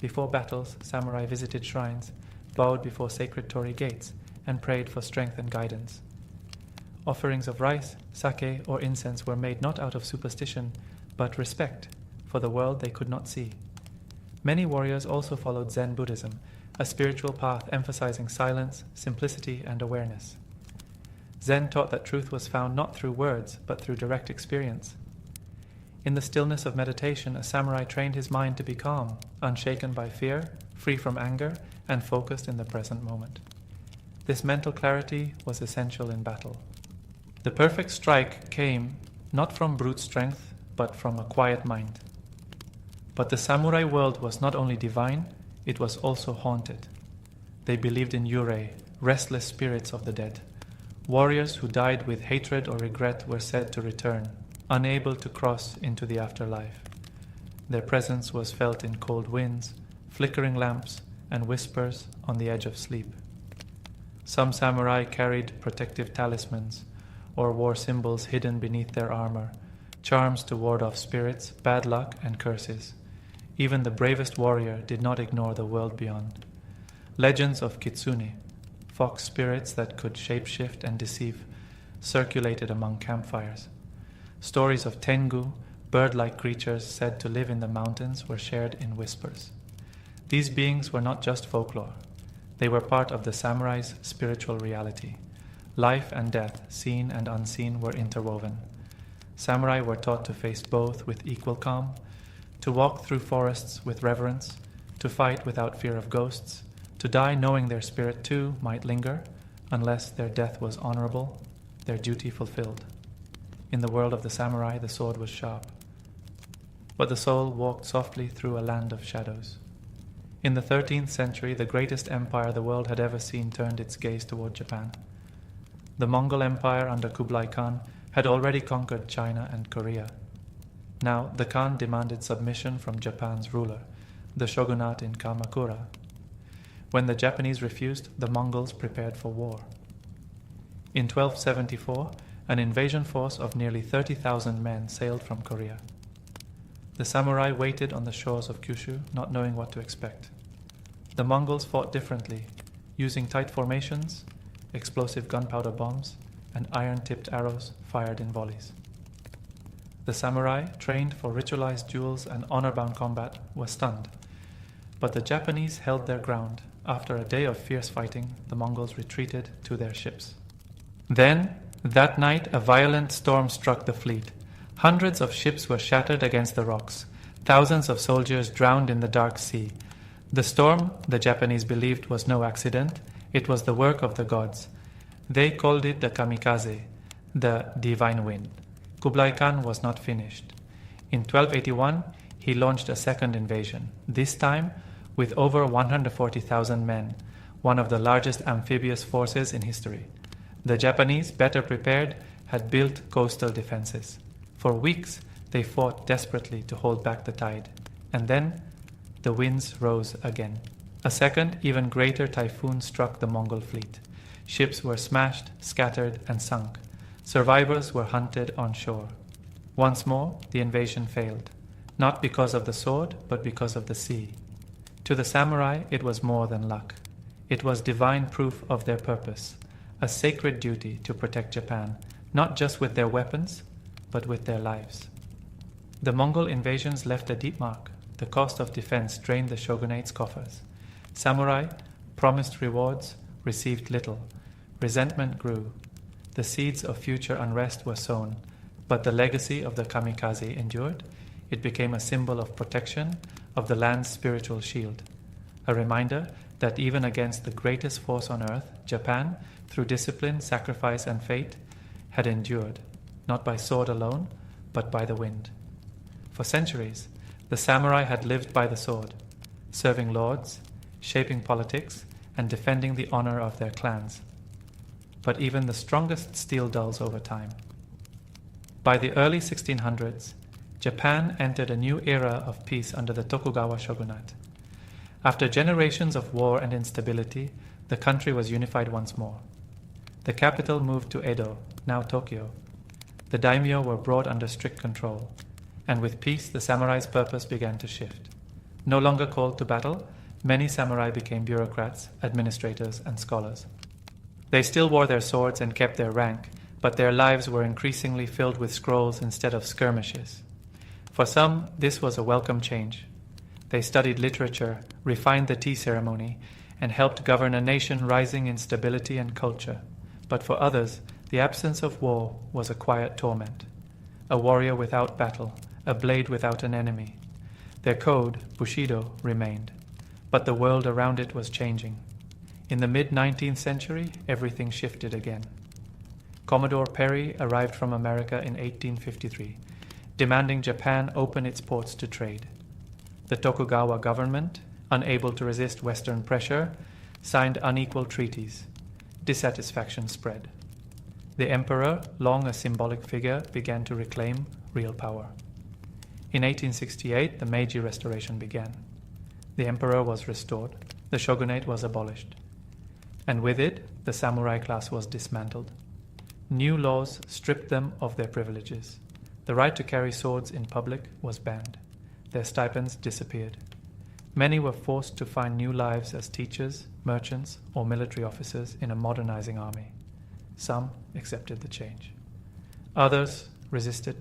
Before battles, samurai visited shrines, bowed before sacred torii gates, and prayed for strength and guidance. Offerings of rice, sake, or incense were made not out of superstition, but respect for the world they could not see. Many warriors also followed Zen Buddhism, a spiritual path emphasizing silence, simplicity, and awareness. Zen taught that truth was found not through words, but through direct experience. In the stillness of meditation, a samurai trained his mind to be calm, unshaken by fear, free from anger, and focused in the present moment. This mental clarity was essential in battle. The perfect strike came not from brute strength, but from a quiet mind. But the samurai world was not only divine, it was also haunted. They believed in yurei, restless spirits of the dead. Warriors who died with hatred or regret were said to return, unable to cross into the afterlife. Their presence was felt in cold winds, flickering lamps, and whispers on the edge of sleep. Some samurai carried protective talismans, or wore symbols hidden beneath their armor, charms to ward off spirits, bad luck, and curses. Even the bravest warrior did not ignore the world beyond. Legends of kitsune, fox spirits that could shapeshift and deceive, circulated among campfires. Stories of tengu, bird-like creatures said to live in the mountains, were shared in whispers. These beings were not just folklore. They were part of the samurai's spiritual reality. Life and death, seen and unseen, were interwoven. Samurai were taught to face both with equal calm, to walk through forests with reverence, to fight without fear of ghosts, to die knowing their spirit too might linger, unless their death was honorable, their duty fulfilled. In the world of the samurai, the sword was sharp, but the soul walked softly through a land of shadows. In the 13th century, the greatest empire the world had ever seen turned its gaze toward Japan. The Mongol Empire under Kublai Khan had already conquered China and Korea. Now the Khan demanded submission from Japan's ruler, the shogunate in Kamakura. When the Japanese refused, the Mongols prepared for war. In 1274, an invasion force of nearly 30,000 men sailed from Korea. The samurai waited on the shores of Kyushu, not knowing what to expect. The Mongols fought differently, using tight formations, explosive gunpowder bombs, and iron-tipped arrows fired in volleys. The samurai, trained for ritualized duels and honor-bound combat, were stunned. But the Japanese held their ground. After a day of fierce fighting, the Mongols retreated to their ships. Then, that night, a violent storm struck the fleet. Hundreds of ships were shattered against the rocks. Thousands of soldiers drowned in the dark sea. The storm, the Japanese believed, was no accident. It was the work of the gods. They called it the kamikaze, the divine wind. Kublai Khan was not finished. In 1281, he launched a second invasion, this time with over 140,000 men, one of the largest amphibious forces in history. The Japanese, better prepared, had built coastal defenses. For weeks, they fought desperately to hold back the tide. And then, the winds rose again. A second, even greater typhoon struck the Mongol fleet. Ships were smashed, scattered, and sunk. Survivors were hunted on shore. Once more, the invasion failed, not because of the sword, but because of the sea. To the samurai, it was more than luck. It was divine proof of their purpose, a sacred duty to protect Japan, not just with their weapons, but with their lives. The Mongol invasions left a deep mark. The cost of defense drained the shogunate's coffers. Samurai, promised rewards, received little. Resentment grew. The seeds of future unrest were sown, but the legacy of the kamikaze endured. It became a symbol of protection, of the land's spiritual shield. A reminder that even against the greatest force on earth, Japan, through discipline, sacrifice, and fate, had endured, not by sword alone, but by the wind. For centuries, the samurai had lived by the sword, serving lords, shaping politics, and defending the honor of their clans. But even the strongest steel dulls over time. By the early 1600s, Japan entered a new era of peace under the Tokugawa shogunate. After generations of war and instability, the country was unified once more. The capital moved to Edo, now Tokyo. The daimyo were brought under strict control, and with peace the samurai's purpose began to shift. No longer called to battle, many samurai became bureaucrats, administrators, and scholars. They still wore their swords and kept their rank, but their lives were increasingly filled with scrolls instead of skirmishes. For some, this was a welcome change. They studied literature, refined the tea ceremony, and helped govern a nation rising in stability and culture. But for others, the absence of war was a quiet torment. A warrior without battle, a blade without an enemy. Their code, Bushido, remained, but the world around it was changing. In the mid-19th century, everything shifted again. Commodore Perry arrived from America in 1853, demanding Japan open its ports to trade. The Tokugawa government, unable to resist Western pressure, signed unequal treaties. Dissatisfaction spread. The emperor, long a symbolic figure, began to reclaim real power. In 1868, the Meiji Restoration began. The emperor was restored. The shogunate was abolished. And with it, the samurai class was dismantled. New laws stripped them of their privileges. The right to carry swords in public was banned. Their stipends disappeared. Many were forced to find new lives as teachers, merchants, or military officers in a modernizing army. Some accepted the change. Others resisted,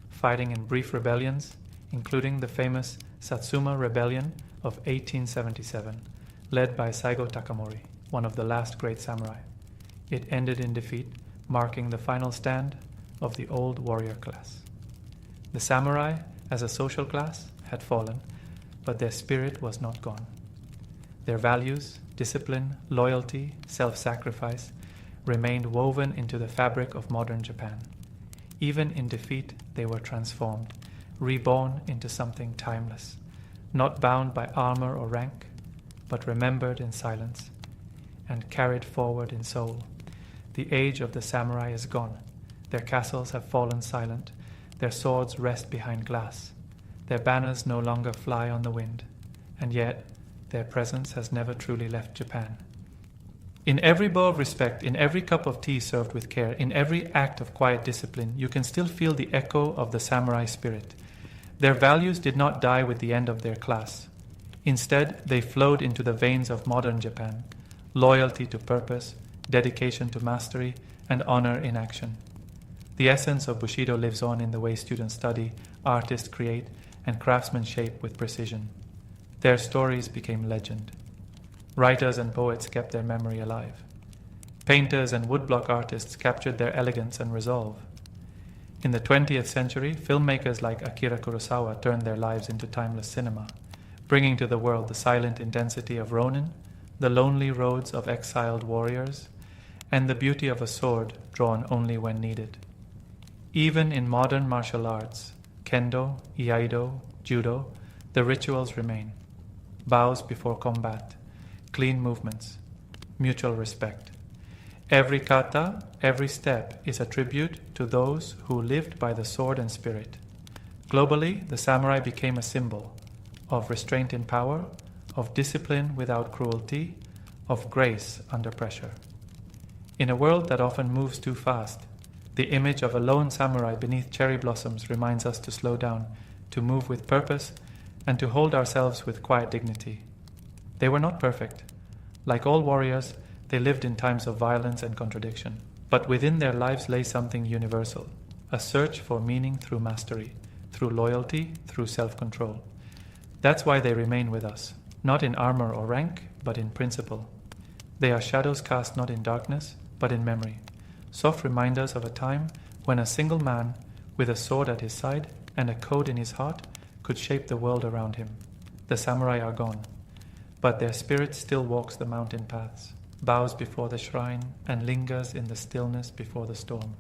fighting in brief rebellions, including the famous Satsuma Rebellion of 1877, led by Saigo Takamori, one of the last great samurai. It ended in defeat, marking the final stand of the old warrior class. The samurai, as a social class, had fallen, but their spirit was not gone. Their values, discipline, loyalty, self-sacrifice remained woven into the fabric of modern Japan. Even in defeat, they were transformed, reborn into something timeless, not bound by armor or rank, but remembered in silence and carried forward in soul. The age of the samurai is gone. Their castles have fallen silent. Their swords rest behind glass. Their banners no longer fly on the wind. And yet, their presence has never truly left Japan. In every bow of respect, in every cup of tea served with care, in every act of quiet discipline, you can still feel the echo of the samurai spirit. Their values did not die with the end of their class. Instead, they flowed into the veins of modern Japan. Loyalty to purpose, dedication to mastery, and honor in action. The essence of Bushido lives on in the way students study, artists create, and craftsmen shape with precision. Their stories became legend. Writers and poets kept their memory alive. Painters and woodblock artists captured their elegance and resolve. In the 20th century, filmmakers like Akira Kurosawa turned their lives into timeless cinema, bringing to the world the silent intensity of Ronin, the lonely roads of exiled warriors, and the beauty of a sword drawn only when needed. Even in modern martial arts, kendo, iaido, judo, the rituals remain. Bows before combat, clean movements, mutual respect. Every kata, every step is a tribute to those who lived by the sword and spirit. Globally, the samurai became a symbol of restraint in power, of discipline without cruelty, of grace under pressure. In a world that often moves too fast, the image of a lone samurai beneath cherry blossoms reminds us to slow down, to move with purpose, and to hold ourselves with quiet dignity. They were not perfect. Like all warriors, they lived in times of violence and contradiction. But within their lives lay something universal, a search for meaning through mastery, through loyalty, through self-control. That's why they remain with us, not in armor or rank, but in principle. They are shadows cast not in darkness, but in memory, soft reminders of a time when a single man, with a sword at his side and a code in his heart, could shape the world around him. The samurai are gone, but their spirit still walks the mountain paths, bows before the shrine, and lingers in the stillness before the storm.